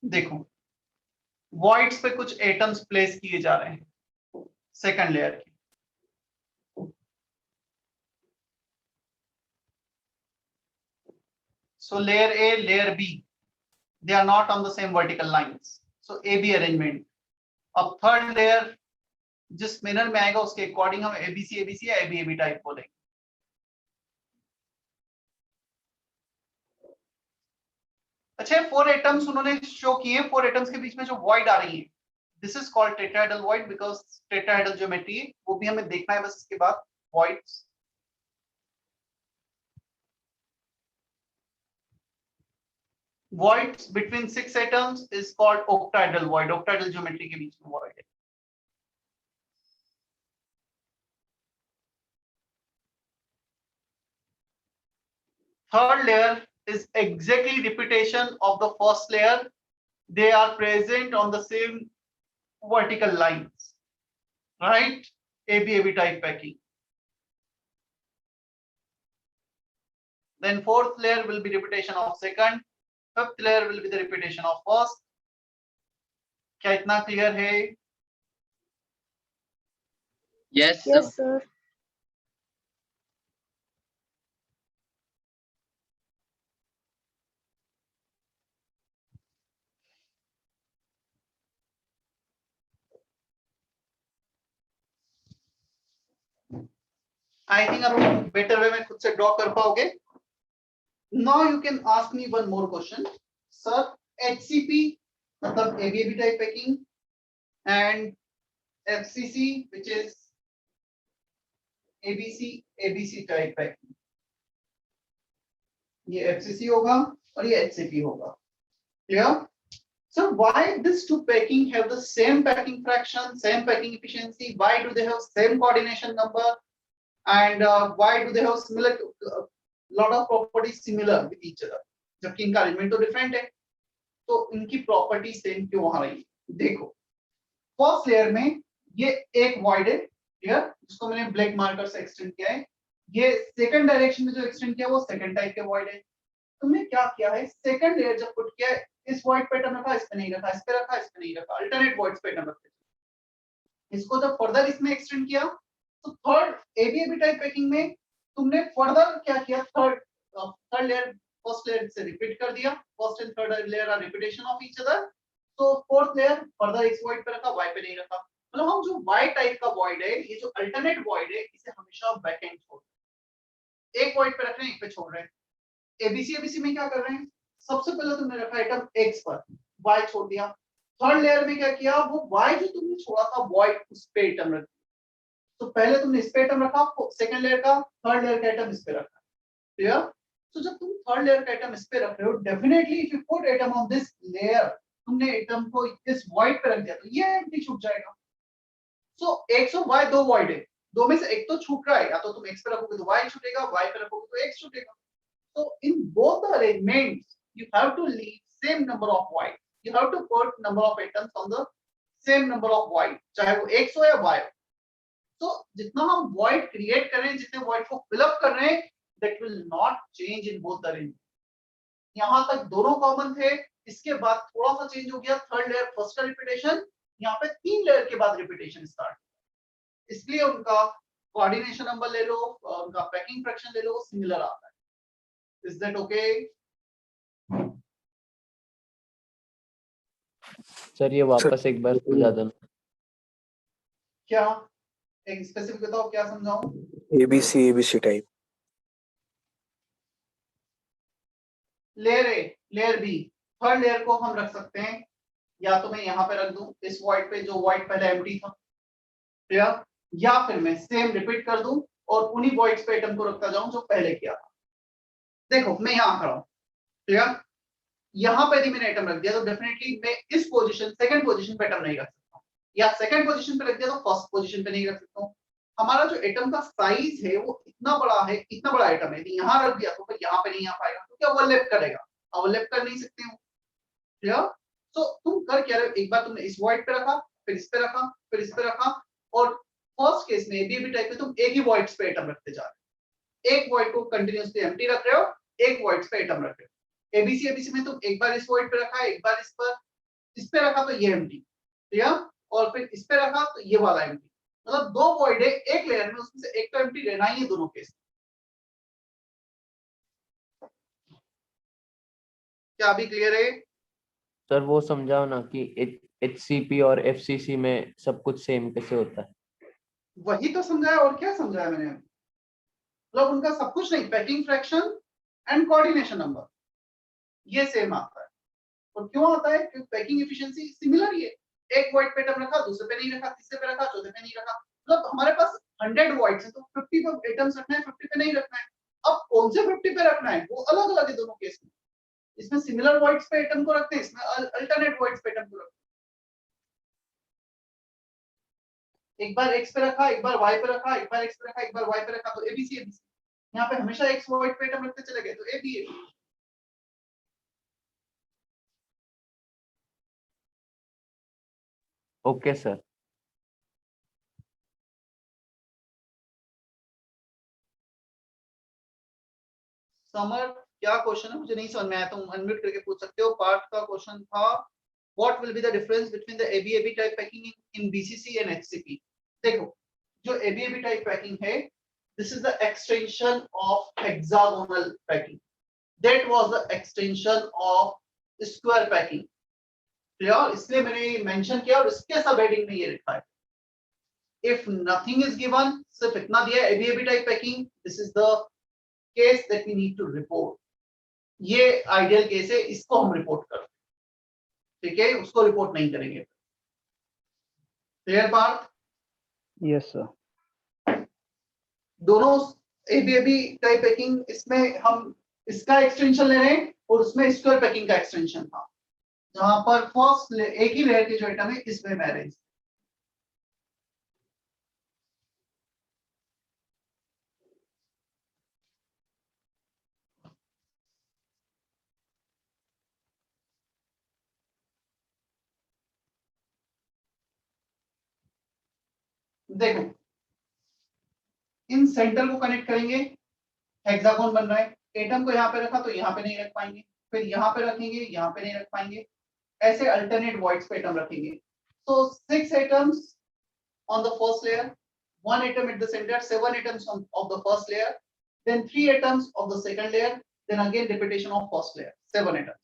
देखो वॉइड्स पे कुछ एटम्स प्लेस किए जा रहे हैं सेकंड लेयर के. So layer A, layer B, they are not on the same vertical lines. So AB arrangement. अब थर्ड लेयर जिस मैनर में आएगा उसके अकॉर्डिंग हम ABC ABC या AB AB टाइप बोलेंगे. अच्छा 4 एटम्स उन्होंने शो किए, 4 एटम्स के बीच में जो वॉइड आ रही है, this is called tetrahedral void because tetrahedral geometry है, वो भी हमें देखना है बस इसके बाद voids. voids between 6 atoms is called octahedral void, octahedral geometry के बीच में void है। Third layer is exactly repetition of the first layer. They are present on the same vertical lines, right? AB type packing. Then fourth layer will be repetition of second, fifth layer will be the repetition of first. क्या इतना clear है? Yes, sir. Yes, sir. I think अब better way में खुद से draw कर पाओगे। Now you can ask me one more question, sir. HCP मतलब ABAB type packing and FCC which is ABC type packing. ये FCC होगा और ये HCP होगा, clear? So why these two packing have the same packing fraction, same packing efficiency? Why do they have same coordination number? And why do they have similar lot of properties similar with each other? जबकि इनका arrangement तो different है, तो इनकी property same क्यों आ रही है? देखो फर्स्ट लेयर में ये एक वॉइड है, क्लियर, जिसको मैंने ब्लैक मार्कर से एक्सटेंड किया है। ये सेकंड डायरेक्शन में जो एक्सटेंड किया वो सेकंड टाइप के वॉइड है। तुमने क्या किया है, सेकंड लेयर जब पुट किया है, इस वॉइड पैटर्न रखा, इस पे नहीं रखा, इस पे रखा, इस पे नहीं रखा, अल्टरनेट वॉइड्स पैटर्न रखते। इसको जब फर्दर इसमें एक्सटेंड किया तो थर्ड एबीएबी टाइप पैकिंग में तुमने फर्दर क्या किया, थर्ड लेयर फर्स्ट लेयर से रिपीट कर दिया, first and third layer are repetition of each other. तो fourth layer further X void पे रखा, वाई पे नहीं रखा। मतलब हम जो वाई टाइप का वॉइड है, ये जो अल्टरनेट वॉइड है, इसे हमेशा बैक एंड छोड़, एक वॉइड पे रख रहे हैं, एक पे छोड़ रहे हैं। एबीसी में क्या कर रहे हैं, सबसे पहले तुमने रखा आइटम एक्स पर, वाई छोड़ दिया। थर्ड लेयर में क्या किया, वो वाई जो तुमने छोड़ा था वॉइड उस पे आइटम रख, तो पहले तुमने इस पे आइटम रखा, सेकंड लेयर का, थर्ड लेयर का आइटम इस पे रखा, क्लियर? तो जब तुम थर्ड लेयर का आइटम इस पे रख रहे हो, definitely if you put item on this layer, तुमने आइटम को इस वॉइड पे रख दिया तो ये एम्प्टी छूट जाएगा। सो एक्स और वाई दो वॉइड है, दो में से एक तो छूट रहा है, या तो तुम एक्स पे रखोगे तो वाई छूटेगा, वाई पे रखोगे तो एक्स छूटेगा। So in both the arrangements, you have to leave same number of void. You have to put number of atoms on the same number of void, चाहे वो x हो या y हो। So जितना हम void create कर रहे हैं, जितने void को fill up कर रहे हैं, that will not change in both the arrangements. यहाँ तक दोनों कॉमन थे, इसके बाद थोड़ा सा चेंज हो गया, थर्ड लेयर फर्स्ट का रिपीटेशन, यहाँ पे 3 लेयर के बाद रिपीटेशन स्टार्ट, इसलिए उनका कोऑर्डिनेशन नंबर ले लो, उनका पैकिंग फ्रैक्शन ले लो, सिमिलर आता है। Is that okay? सर ये वापस एक बार समझा देना। क्या एक स्पेसिफिक बताओ, क्या समझाऊं? ABC type. Layer A, layer B, third layer को हम रख सकते हैं, या तो मैं यहाँ पे रख दूं इस वॉइड पे जो वॉइड पहले एम्प्टी था, क्लियर, या फिर मैं सेम रिपीट कर दूं और उन्हीं वॉइड्स पे आइटम को रखता जाऊं जो पहले किया था। देखो मैं यहाँ खड़ा हूँ, क्लियर, यहाँ पे यदि मैंने आइटम रख दिया तो डेफिनेटली मैं इस पोजीशन सेकंड पोजीशन पे आइटम नहीं रख सकता हूँ, या सेकंड पोजीशन पे रख दिया तो फर्स्ट पोजीशन पे नहीं रख सकता हूँ। हमारा जो आइटम का साइज है वो इतना बड़ा है, इतना बड़ा आइटम है, यदि यहाँ रख दिया तो फिर यहाँ पे नहीं आ पाएगा, क्योंकि ओवरलैप करेगा, ओवरलैप कर नहीं सकते हो, क्लियर? तो तुम कर क्या रहे हो, एक बार तुमने इस वॉइड पे रखा, फिर इस पे रखा, फिर इस पे रखा, और फर्स्ट केस में एबीबी टाइप में तुम एक ही वॉइड्स पे आइटम रखते जा रहे हो, एक वॉइड को कंटिन्यूअसली एम्प्टी रख रहे हो, एक वॉइड्स पे आइटम रख रहे हो। एबीसी में तुम एक बार इस वॉइड पे रखा, एक बार इस पे रखा तो ये एम्प्टी, क्लियर, और फिर इस पे रखा तो ये वाला एम्प्टी, मतलब दो वॉइड है एक लेयर में, उसमें से एक तो एम्प्टी रहना ही है दोनों केस। क्या अभी क्लियर है? सर वो समझाओ ना कि HCP और FCC में सब कुछ सेम कैसे होता है? वही तो समझाया, और क्या समझाया मैंने, मतलब उनका सब कुछ नहीं, packing fraction and coordination number ये सेम आता है, और क्यों आता है? क्योंकि पैकिंग एफिशिएंसी सिमिलर ही है। एक वॉइड पे आइटम रखा, दूसरे पे नहीं रखा, तीसरे पे रखा, चौथे पे नहीं रखा, मतलब हमारे पास 100 वॉइड्स है तो 50 पे आइटम्स रखना है, 50 पे नहीं रखना है। अब कौन से 50 पे रखना है वो अलग अलग है दोनों केस में। इसमें सिमिलर वॉइड्स पे आइटम को रखते हैं, इसमें अल्टरनेट वॉइड्स पे आइटम को रखते हैं। एक बार एक्स पे रखा, एक बार वाई पे रखा, एक बार एक्स पे रखा, एक बार वाई पे रखा, तो एबीसी एबीसी। यहाँ पे हमेशा एक्स वॉइड पे आइटम रखते चले गए तो A B A. Okay sir. Samar क्या क्वेश्चन है मुझे नहीं समझ में आया, तुम अनम्यूट करके पूछ सकते हो। पार्ट का क्वेश्चन था what will be the difference between the ABAB type packing in BCC and HCP. देखो जो एबीएबी टाइप पैकिंग है this is the extension of hexagonal packing, that was the extension of square packing. Clear? इसलिए मैंने mention किया और इसके सब heading में ये लिखा है। इफ नथिंग इज गिवन, सिर्फ इतना दिया ABAB type packing, this is the case that we need to report. ये आइडियल केस है, इसको हम रिपोर्ट करते हैं, ठीक है? उसको रिपोर्ट नहीं करेंगे। क्लियर बात? Yes, sir. दोनों एबीएबी टाइप पैकिंग, इसमें हम इसका एक्सटेंशन ले रहे हैं और उसमें स्क्वायर पैकिंग का एक्सटेंशन था, जहां पर फर्स्ट एक ही लेयर के जो आइटम है इसमें मैरिज। देखो इन सेंटर को कनेक्ट करेंगे, हेक्सागोन बन रहा है। एटम को यहाँ पे रखा तो यहाँ पे नहीं रख पाएंगे, फिर यहाँ पे रखेंगे, यहाँ पे नहीं रख पाएंगे, ऐसे अल्टरनेट वॉइड्स पे एटम रखेंगे। So 6 atoms on the first layer, 1 atom at the center, 7 atoms of the first layer, then 3 atoms of the second layer, then again repetition of first layer, 7 atoms,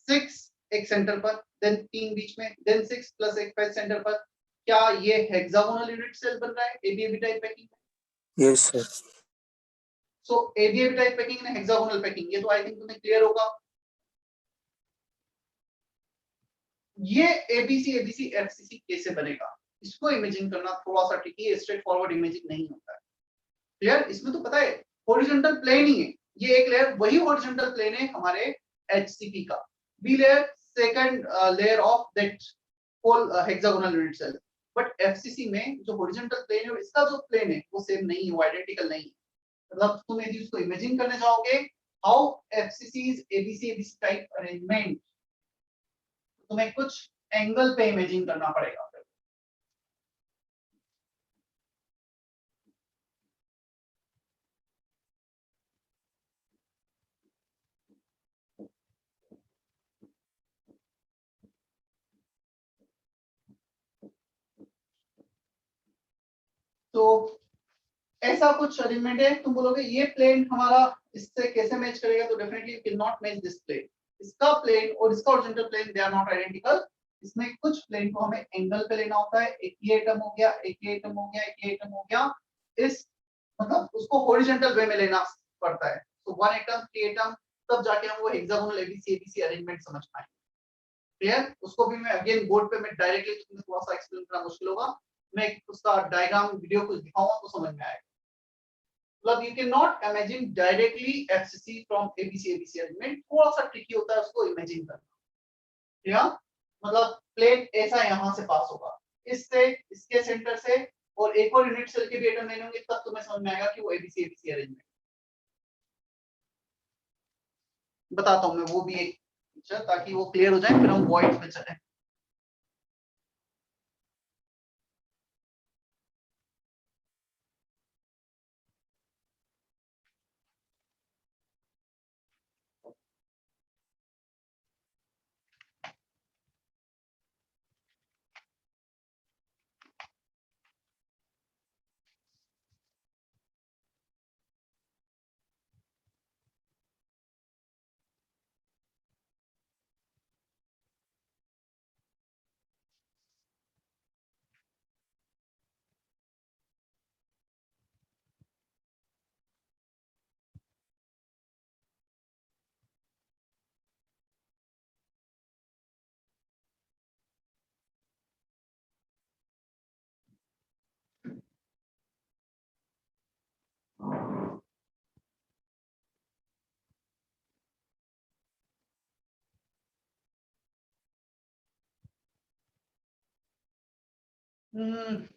6 एक centre पर, then 3 बीच में, then 6 plus एक पे centre पर। क्या ये hexagonal unit cell बन रहा है ABAB type packing? Yes, sir. So ABAB type packing and hexagonal packing, ये तो आई थिंक तुम्हें क्लियर होगा। ये एबीसी एबीसी एफसीसी कैसे बनेगा, इसको इमेजिन करना थोड़ा सा ट्रिकी है, स्ट्रेट फॉरवर्ड इमेजिन नहीं होता है। क्लियर? इसमें तो पता है हॉरिजॉन्टल प्लेन ही है, ये एक लेयर वही हॉरिजॉन्टल प्लेन है हमारे एचसीपी का, B layer second layer of that whole hexagonal unit cell. But FCC में जो हॉरिजॉन्टल प्लेन है इसका जो प्लेन है वो सेम नहीं है, वो आइडेंटिकल नहीं है। मतलब तुम यदि उसको इमेजिन करने जाओगे how FCC is ABC ABC type arrangement, तुम्हें कुछ एंगल पे इमेजिन करना पड़ेगा। तो ऐसा कुछ अरेंजमेंट है, तुम बोलोगे ये प्लेन हमारा इससे कैसे मैच करेगा, तो definitely you can not match this plane. इसका प्लेन और इसका horizontal plane they are not identical. इसमें कुछ प्लेन को हमें एंगल पे लेना होता है, एक ये एटम हो गया, एक ये एटम हो गया, एक ये एटम हो गया, इस मतलब उसको हॉरिजॉन्टल वे में लेना पड़ता है। तो वन एटम, थ्री एटम, तब जाके हम वो हेक्सागोनल एबीसी एबीसी अरेंजमेंट समझ पाएंगे। क्लियर? उसको भी मैं अगेन बोर्ड पे मैं डायरेक्टली तुम्हें थोड़ा सा एक्सप्लेन करना मुश्किल होगा, मैं उसका डायग्राम वीडियो कुछ दिखाऊंगा तो समझ में आएगा। मतलब you cannot imagine directly FCC from ABC ABC element, थोड़ा सा ट्रिकी होता है उसको इमेजिन करना। या मतलब प्लेन ऐसा यहां से पास होगा, इससे इसके सेंटर से, और एक और यूनिट सेल के भी एटम लेने होंगे, तब तुम्हें समझ में आएगा कि वो ABC ABC अरेंजमेंट। बताता हूं मैं वो भी एक पिक्चर, ताकि वो क्लियर हो जाए, फिर हम वॉइड्स पे चलें। हम्म,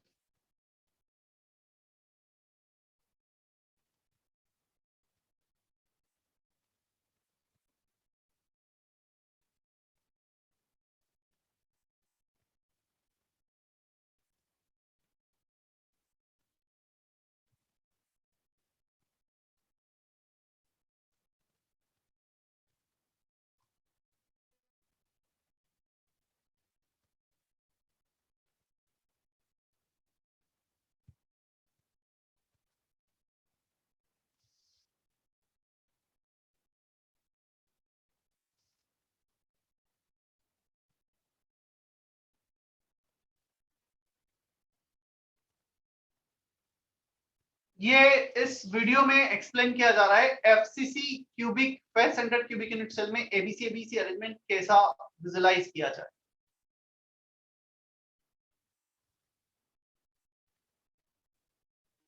ये इस वीडियो में एक्सप्लेन किया जा रहा है FCC cubic face center cubic unit cell में एबीसी अरेंजमेंट कैसा विजुलाइज किया जाए।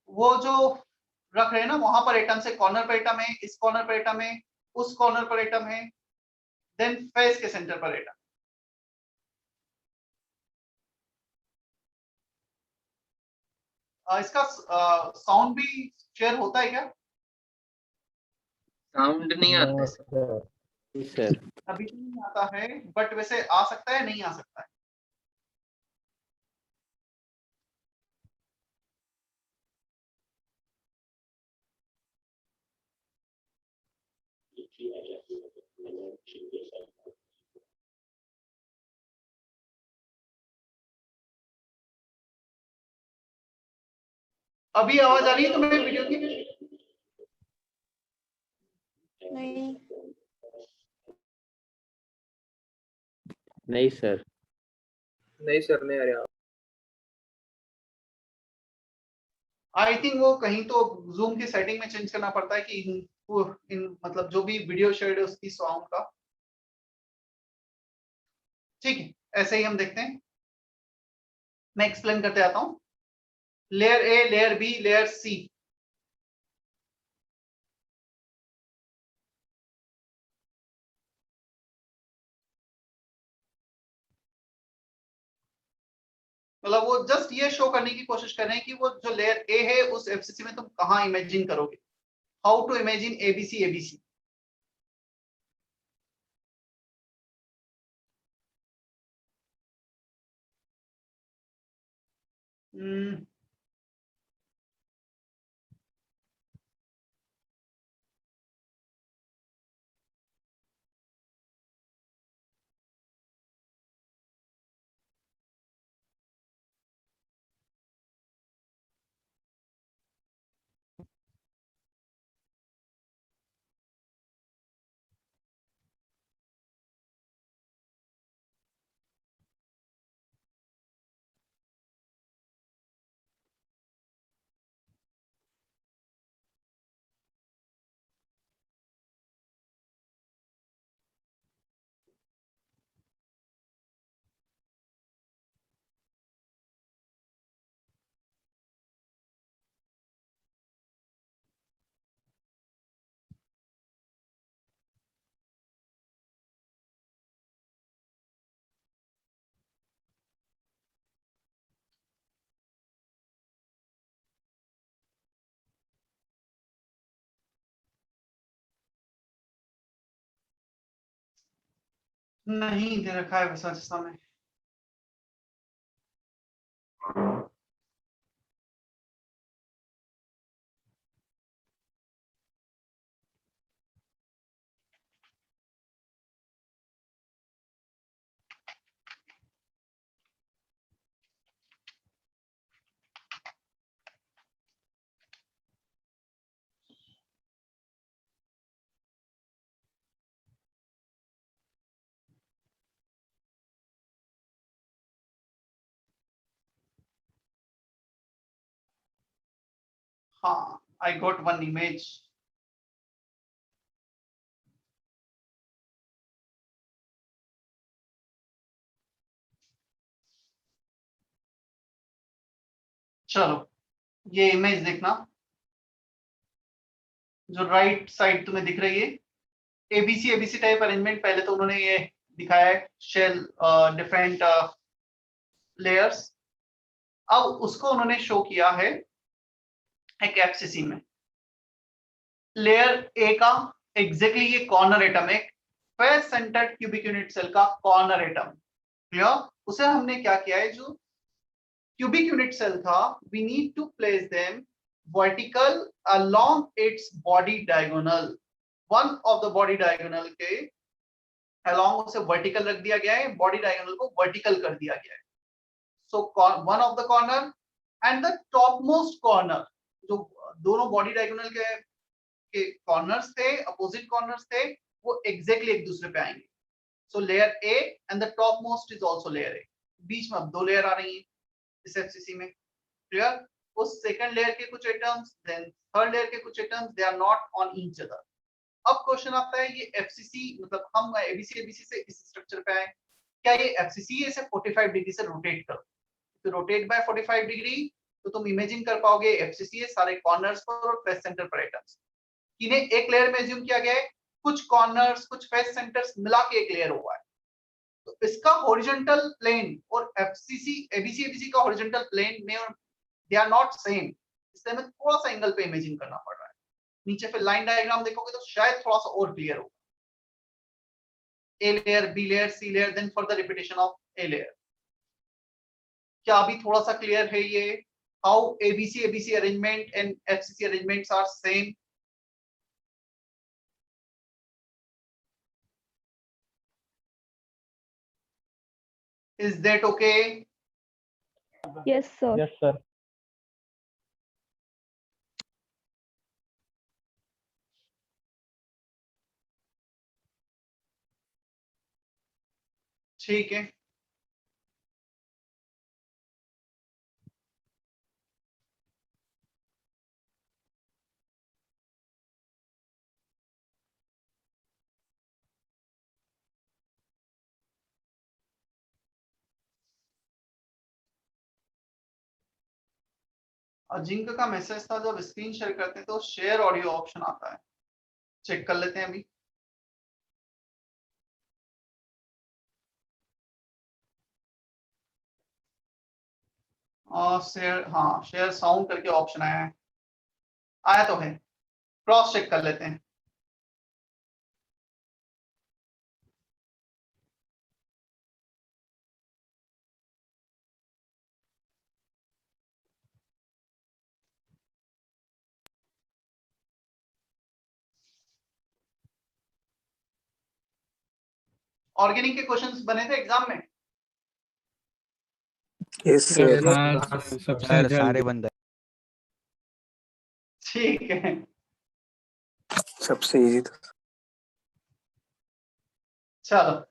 वो जो रख रहे हैं ना, वहां पर एटम से कॉर्नर पर एटम है, इस कॉर्नर पर एटम है, उस कॉर्नर पर एटम है, देन फेस के सेंटर पर एटम। इसका साउंड भी शेयर होता है क्या? साउंड नहीं आता है सर। सर अभी तो नहीं आता है, बट वैसे आ सकता है, नहीं आ सकता है? अभी आवाज आ रही है तुम्हें वीडियो की? नहीं। नहीं सर। नहीं सर, नहीं आ रहा। आई थिंक वो कहीं तो जूम की सेटिंग में चेंज करना पड़ता है कि इन मतलब जो भी वीडियो शेयर है उसकी साउंड का। ठीक है, ऐसे ही हम देखते हैं, मैं एक्सप्लेन करते आता हूं। Layer A, layer B, layer C. मतलब वो जस्ट ये शो करने की कोशिश कर रहे हैं कि वो जो लेयर ए है उस एफसीसी में तुम कहां इमेजिन करोगे, how to imagine ABC ABC. नहीं दे रखा है वैसा जिसका में। हाँ, आई गॉट वन इमेज। चलो ये इमेज देखना, जो राइट साइड तुम्हें दिख रही है, एबीसी एबीसी टाइप अरेंजमेंट। पहले तो उन्होंने ये दिखाया है शेल डिफरेंट लेयर्स। अब उसको उन्होंने शो किया है एक एफसीसी में। लेयर ए का एग्जैक्टली ये कॉर्नर एटम है, face centred cubic unit cell का कॉर्नर एटम। क्लियर? उसे हमने क्या किया है, जो क्यूबिक यूनिट सेल था, we need to place them vertical along its body diagonal. One of the body diagonal के अलोंग उसे वर्टिकल रख दिया गया है, बॉडी डायगोनल को वर्टिकल कर दिया गया है। So one of the corner and the top most corner, जो दोनों बॉडी डायगोनल के कॉर्नर्स थे, अपोजिट कॉर्नर्स थे, वो एग्जैक्टली एक दूसरे पे आएंगे। So layer A and the top most is also layer A. बीच में अब दो लेयर आ रही हैं इस एफसीसी में। क्लियर? उस सेकंड लेयर के कुछ एटम्स, देन थर्ड लेयर के कुछ atoms, they are not on each other. अब क्वेश्चन आता है, ये एफसीसी मतलब हम एबीसी से इस स्ट्रक्चर पे आए, क्या ये एफसीसी इसे 45 डिग्री से रोटेट कर, तो रोटेट बाय 45 डिग्री, तो तुम इमेजिन कर पाओगे एफसीसी सारे कॉर्नर्स पर और फेस सेंटर पर एटम्स, इन्हें एक लेयर में एज्यूम किया गया है, कुछ कॉर्नर्स कुछ फेस सेंटर्स मिला के एक लेयर हुआ है। तो इसका हॉरिजॉन्टल प्लेन और एफसीसी एबीसी का हॉरिजॉन्टल प्लेन में दे आर नॉट सेम, इसलिए हमें थोड़ा सा एंगल पे इमेजिन करना पड़ रहा है। नीचे फिर लाइन डायग्राम देखोगे तो शायद थोड़ा सा और क्लियर होगा। A layer, B layer, C layer, then further repetition of A layer. क्या अभी थोड़ा सा क्लियर है ये, how ABC arrangement and FCC arrangements are same? Is that okay? Yes, sir. Yes, sir. ठीक है। जिंक का मैसेज था, जब स्क्रीन शेयर करते हैं तो शेयर ऑडियो ऑप्शन आता है, चेक कर लेते हैं अभी। शेयर, हाँ शेयर साउंड करके ऑप्शन आया है, आया तो है, क्रॉस चेक कर लेते हैं। ऑर्गेनिक के क्वेश्चंस बने थे एग्जाम में? Yes, sir. सर सारे बंद है। ठीक है, सबसे इजी था। चलो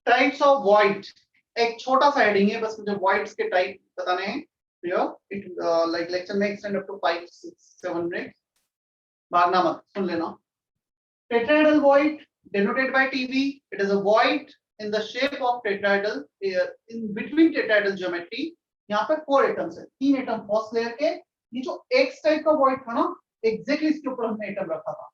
टाइप्स ऑफ वॉइड, एक छोटा सा हेडिंग है, बस मुझे वॉइड्स के टाइप बताने हैं। क्लियर? इट लाइक लेक्चर में एक्सटेंड अप टू 5-7 मिनट, भागना मत, सुन लेना। Tetrahedral void denoted by TB, it is a void in the shape of tetrahedral, in between tetrahedral geometry। यहाँ पे 4 एटम्स है, 3 एटम फर्स्ट लेयर के, ये जो एक्स टाइप का void था ना, एग्जैक्टली इसके ऊपर हमने एटम रखा था,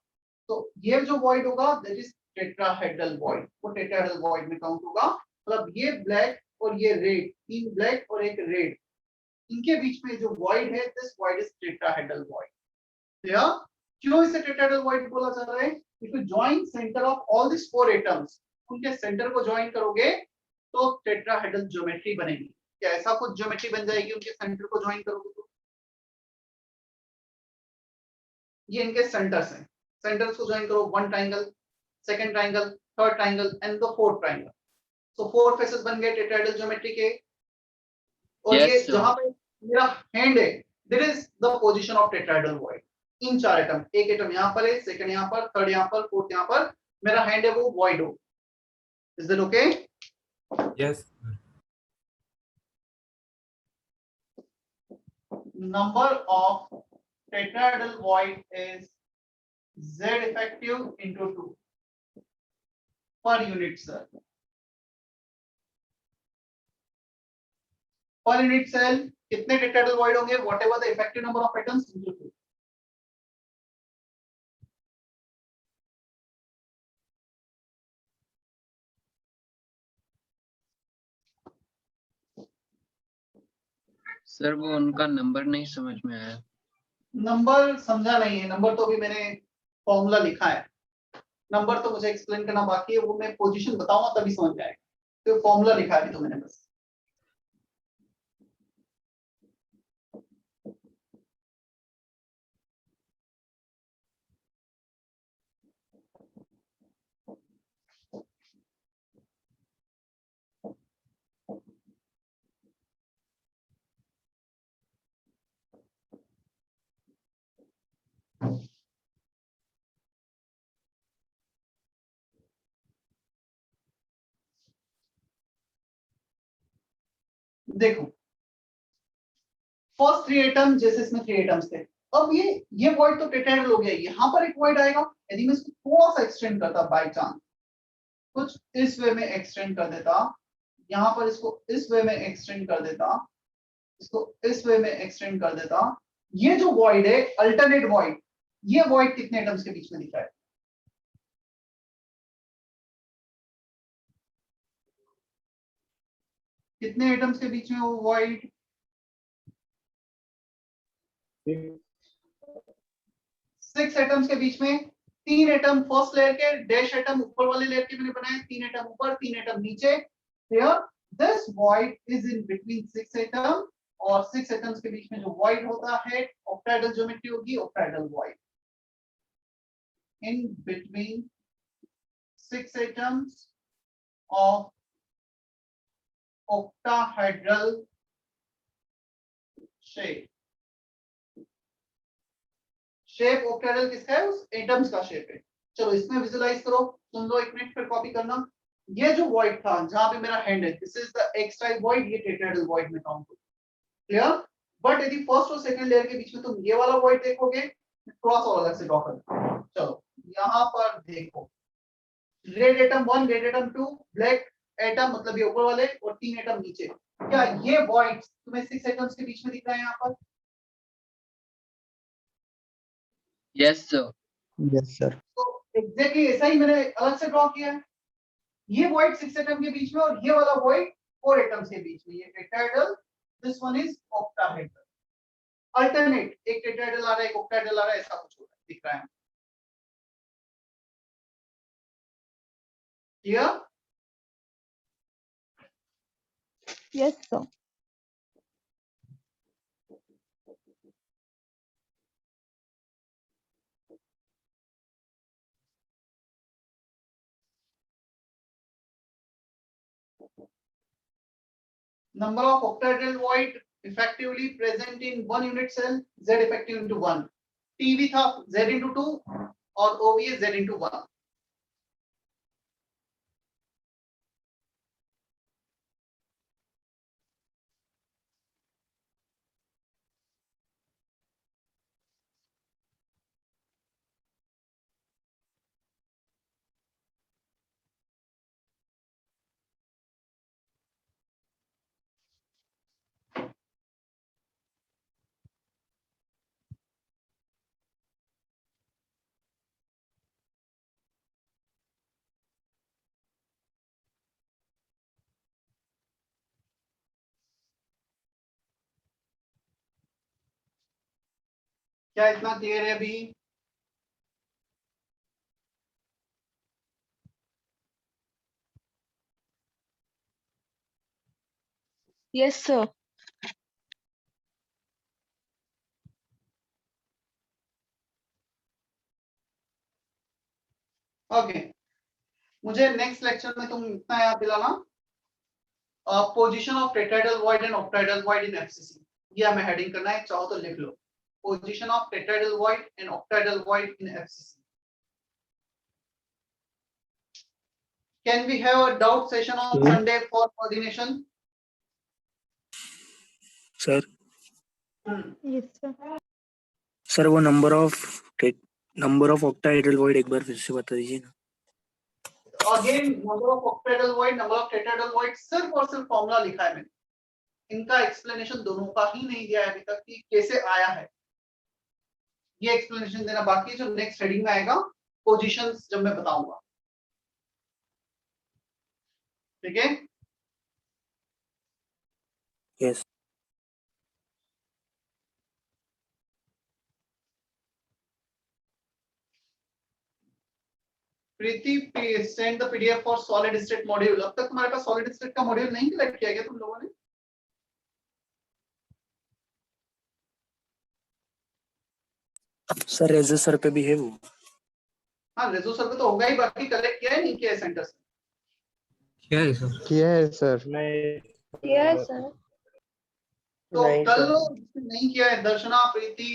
तो ये जो void होगा दैट इज टेट्राहेड्रल void, वो टेट्राहेड्रल void में काउंट होगा। मतलब ये ब्लैक और ये रेड, 3 ब्लैक और एक रेड, इनके बीच में जो void है, this void is tetrahedral void। Clear? क्यों इसे टेट्राहेड्रल वॉइड बोला जा रहा है? If you join centre of all this 4 atoms, उनके सेंटर को ज्वाइन करोगे तो टेट्राहेड्रल ज्योमेट्री बनेगी। क्या ऐसा कुछ ज्योमेट्री बन जाएगी उनके सेंटर को ज्वाइन करोगे तो? ये इनके सेंटर्स हैं, सेंटर्स को ज्वाइन करो, 1 triangle, second triangle, third triangle and the fourth triangle. So 4 faces बन गए टेट्राहेड्रल ज्योमेट्री के। और Yes, ये sir. जहां पे मेरा हैंड है, this is the position of tetrahedral void. In 4 atom, एक एटम यहां पर है, सेकंड यहां पर, थर्ड यहां पर, फोर्थ यहां पर, मेरा हैंड है वो वॉइड हो। Is that okay? Yes. Number of tetrahedral void is Z effective into 2 per unit cell. Per unit cell कितने tetrahedral void होंगे? Whatever the effective number of atoms into 2. Sir वो उनका नंबर नहीं समझ में आया। नंबर समझा नहीं है, नंबर तो अभी मैंने फॉर्मूला लिखा है, नंबर तो मुझे एक्सप्लेन करना बाकी है, वो मैं पोजीशन बताऊंगा तभी समझ में आएगा। तो फॉर्मूला लिखा है अभी तो मैंने बस। देखो फर्स्ट 3 एटम, जैसे इसमें 3 एटम्स थे, अब ये वॉइड तो टेट्राहेड्रल हो गया, यहाँ पर एक वॉइड आएगा। यदि मैं इसको थोड़ा सा एक्सटेंड करता बाय चांस, कुछ इस वे में एक्सटेंड कर देता, यहाँ पर इसको इस वे में एक्सटेंड कर देता, इसको इस वे में एक्सटेंड कर देता, ये जो वॉइड है अल्टरनेट वॉइड, ये वॉइड कितने एटम्स के बीच में दिख रहा है? कितने एटम्स के बीच में वो वॉइड? 6 एटम्स के बीच में। 3 एटम फर्स्ट लेयर के, डैश एटम ऊपर वाले लेयर के मैंने बनाए, 3 एटम ऊपर, 3 एटम नीचे। Here this void is in between 6 atom, और 6 एटम्स के बीच में जो void होता है ऑक्टाहेड्रल ज्योमेट्री होगी, octahedral void in between 6 atoms of octahedral shape। Shape octahedral किसका है? उस एटम्स का शेप है। चलो इसमें विजुलाइज करो, सुन लो एक मिनट, फिर कॉपी करना। ये जो वॉइड था जहां पे मेरा हैंड है, this is the x type void, ये टेट्राहेड्रल वॉइड में काउंट होगा। क्लियर? बट यदि फर्स्ट और सेकंड लेयर के बीच में तुम ये वाला वॉइड देखोगे, थोड़ा सा अलग से ड्रॉ कर। चलो यहां पर देखो, red atom 1, red atom 2, black atom मतलब ये ऊपर वाले, और 3 एटम नीचे। क्या ये वॉइड तुम्हें 6 एटम्स के बीच में दिख रहा है यहाँ पर? Yes sir. Yes, sir. तो एग्जैक्टली ऐसा ही मैंने अलग से ड्रॉ किया है। ये वॉइड 6 एटम के बीच में, और ये वाला वॉइड 4 एटम्स के बीच में। ये tetrahedral, this one is octahedral. Alternate, एक टेट्राहेड्रल आ रहा है, एक ऑक्टाहेड्रल आ रहा है, ऐसा कुछ हो रहा है, दिख रहा है। Clear? Yes, sir. Number of octahedral void effectively present in one unit cell, Z effective into 1। TV था Z into 2 और OV Z into 1। क्या इतना क्लियर है अभी? Yes, sir. ओके, मुझे नेक्स्ट लेक्चर में तुम इतना याद दिलाना, position of tetrahedral void and octahedral void in FCC, ये हमें हेडिंग करना है, चाहो तो लिख लो, position of tetrahedral void and octahedral void in FCC. Can we have a doubt session on Sunday for coordination? Sir Yes, sir. Sir वो number of octahedral void एक बार फिर से बता दीजिए ना. Again, number of octahedral void, number of tetrahedral void, सिर्फ और सिर्फ फॉर्मूला लिखा है मैंने, इनका एक्सप्लेनेशन दोनों का ही नहीं दिया है अभी तक कि कैसे आया है, ये एक्सप्लेनेशन देना बाकी है, जो नेक्स्ट हेडिंग में आएगा पोजीशंस जब मैं बताऊंगा. ठीक है. Yes. Preeti, send the PDF for solid state module. अब तक तुम्हारे पास सॉलिड स्टेट का मॉड्यूल नहीं कलेक्ट किया गया तुम लोगों ने? सर रेजर सर पे भी है वो. हाँ, रेजो सर पे तो होगा ही, बाकी कलेक्ट किया है नहीं किया है सेंटर से? क्या है सर? किया है सर. Yes, sir. तो नहीं, कर सर. लो, जिसने नहीं किया है, दर्शना, प्रीति,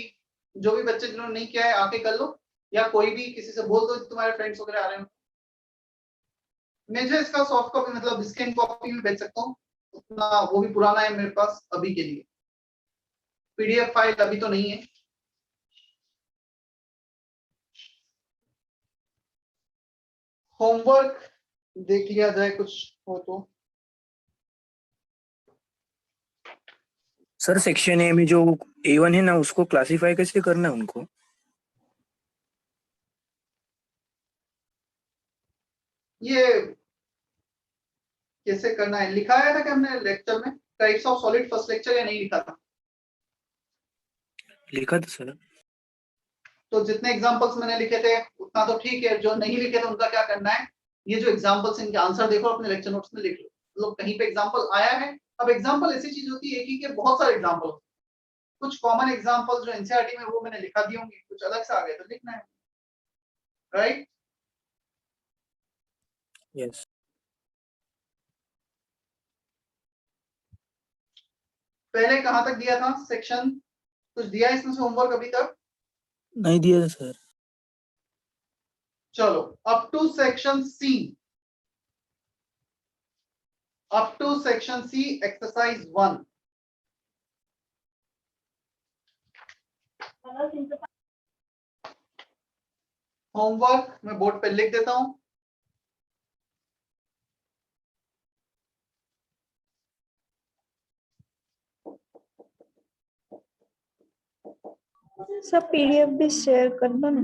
जो भी बच्चे जिन्होंने नहीं किया है आके कर लो, या कोई भी किसी से बोल दो तुम्हारे फ्रेंड्स वगैरह आ रहे हो. मुझे इसका सॉफ्ट कॉपी मतलब स्कैन कॉपी भी भेज सकता हूँ, उतना वो भी पुराना है मेरे पास अभी के लिए, पीडीएफ फाइल अभी तो नहीं है. होमवर्क देख लिया जाए कुछ हो तो. सर सेक्शन ए में जो A1 है ना उसको क्लासिफाई कैसे करना है उनको? ये कैसे करना है लिखा आया था कि हमने लेक्चर में, types of solid first lecture, या नहीं लिखा था? लिखा था सर. तो जितने एग्जांपल्स मैंने लिखे थे उतना तो ठीक है, जो नहीं लिखे थे उनका क्या करना है, ये जो एग्जांपल्स इनके आंसर देखो अपने लेक्चर नोट्स में लिख लो. मतलब कहीं पे एग्जांपल आया है, अब एग्जांपल ऐसी चीज होती है कि बहुत सारे एग्जांपल, कुछ कॉमन एग्जांपल्स जो एनसीईआरटी में वो मैंने लिखा दिए होंगे, कुछ अलग से आ गए तो लिखना है, राइट? यस. पहले कहां तक दिया था सेक्शन, कुछ दिया है इसमें से होमवर्क अभी तक? नहीं दिया था सर. चलो up to section C, up to section C exercise 1. Homework मैं बोर्ड पे लिख देता हूं. सब पीडीएफ भी शेयर कर दो ना.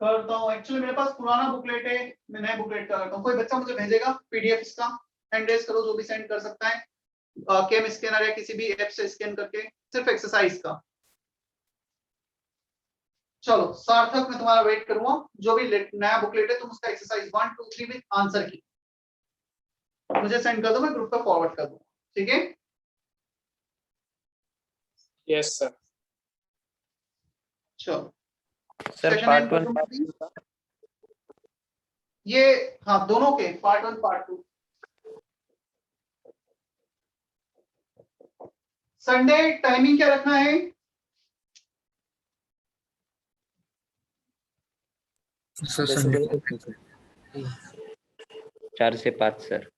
करता हूं, एक्चुअली मेरे पास पुराना बुकलेट है, मैं नया बुकलेट का करता हूं. कोई बच्चा मुझे भेजेगा पीडीएफ इसका, हैंड रेज करो जो भी सेंड कर सकता है, केम स्कैनर या किसी भी ऐप से स्कैन करके, सिर्फ एक्सरसाइज का. चलो सार्थक मैं तुम्हारा वेट करूंगा, जो भी नया बुकलेट है तुम उसका एक्सरसाइज 1 2 3 विद आंसर की मुझे सेंड कर दो, मैं ग्रुप पे फॉरवर्ड कर दूंगा. ठीक है? Yes sir. चलो सर Session पार्ट end 1 करूंगा please. ये हाँ दोनों के पार्ट 1 पार्ट 2. संडे टाइमिंग क्या रखना है? सर संडे 4 से 5 सर.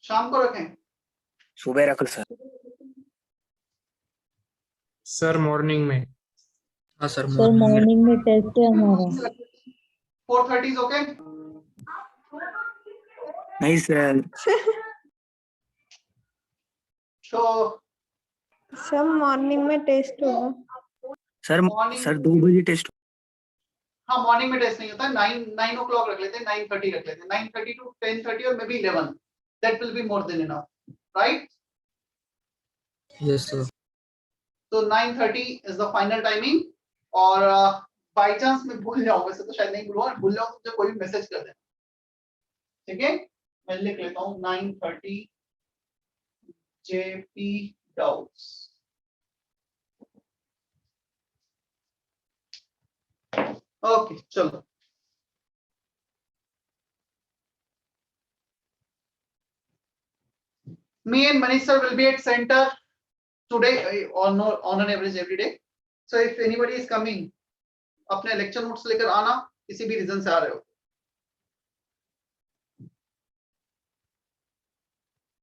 शाम को रखें? सुबह रखो सर. सर मॉर्निंग में. हाँ सर सर मॉर्निंग में टेस्ट है हमारा. 4:30 is okay? नहीं सर. तो सर मॉर्निंग में टेस्ट होगा. सर Morning- सर 2 बजे टेस्ट. हाँ मॉर्निंग में टेस्ट नहीं होता, 9 o'clock रख लेते हैं, 9:30 रख लेते हैं, 9:30 to 10:30 और may be 11. That will be more than enough, right? Yes sir. तो 9:30 is the final timing. और बाई चांस मैं भूल जाऊँ, वैसे तो शायद नहीं भूल जाऊँ तो मुझे कोई भी मैसेज कर देना. ठीक है? मैं लिख लेता हूँ 9:30 JP doubts. Okay, चलो. Me and Manish sir will be at center today on an average every day. So if anybody is coming, अपने lecture notes लेकर आना, किसी भी reason से आ रहे हो.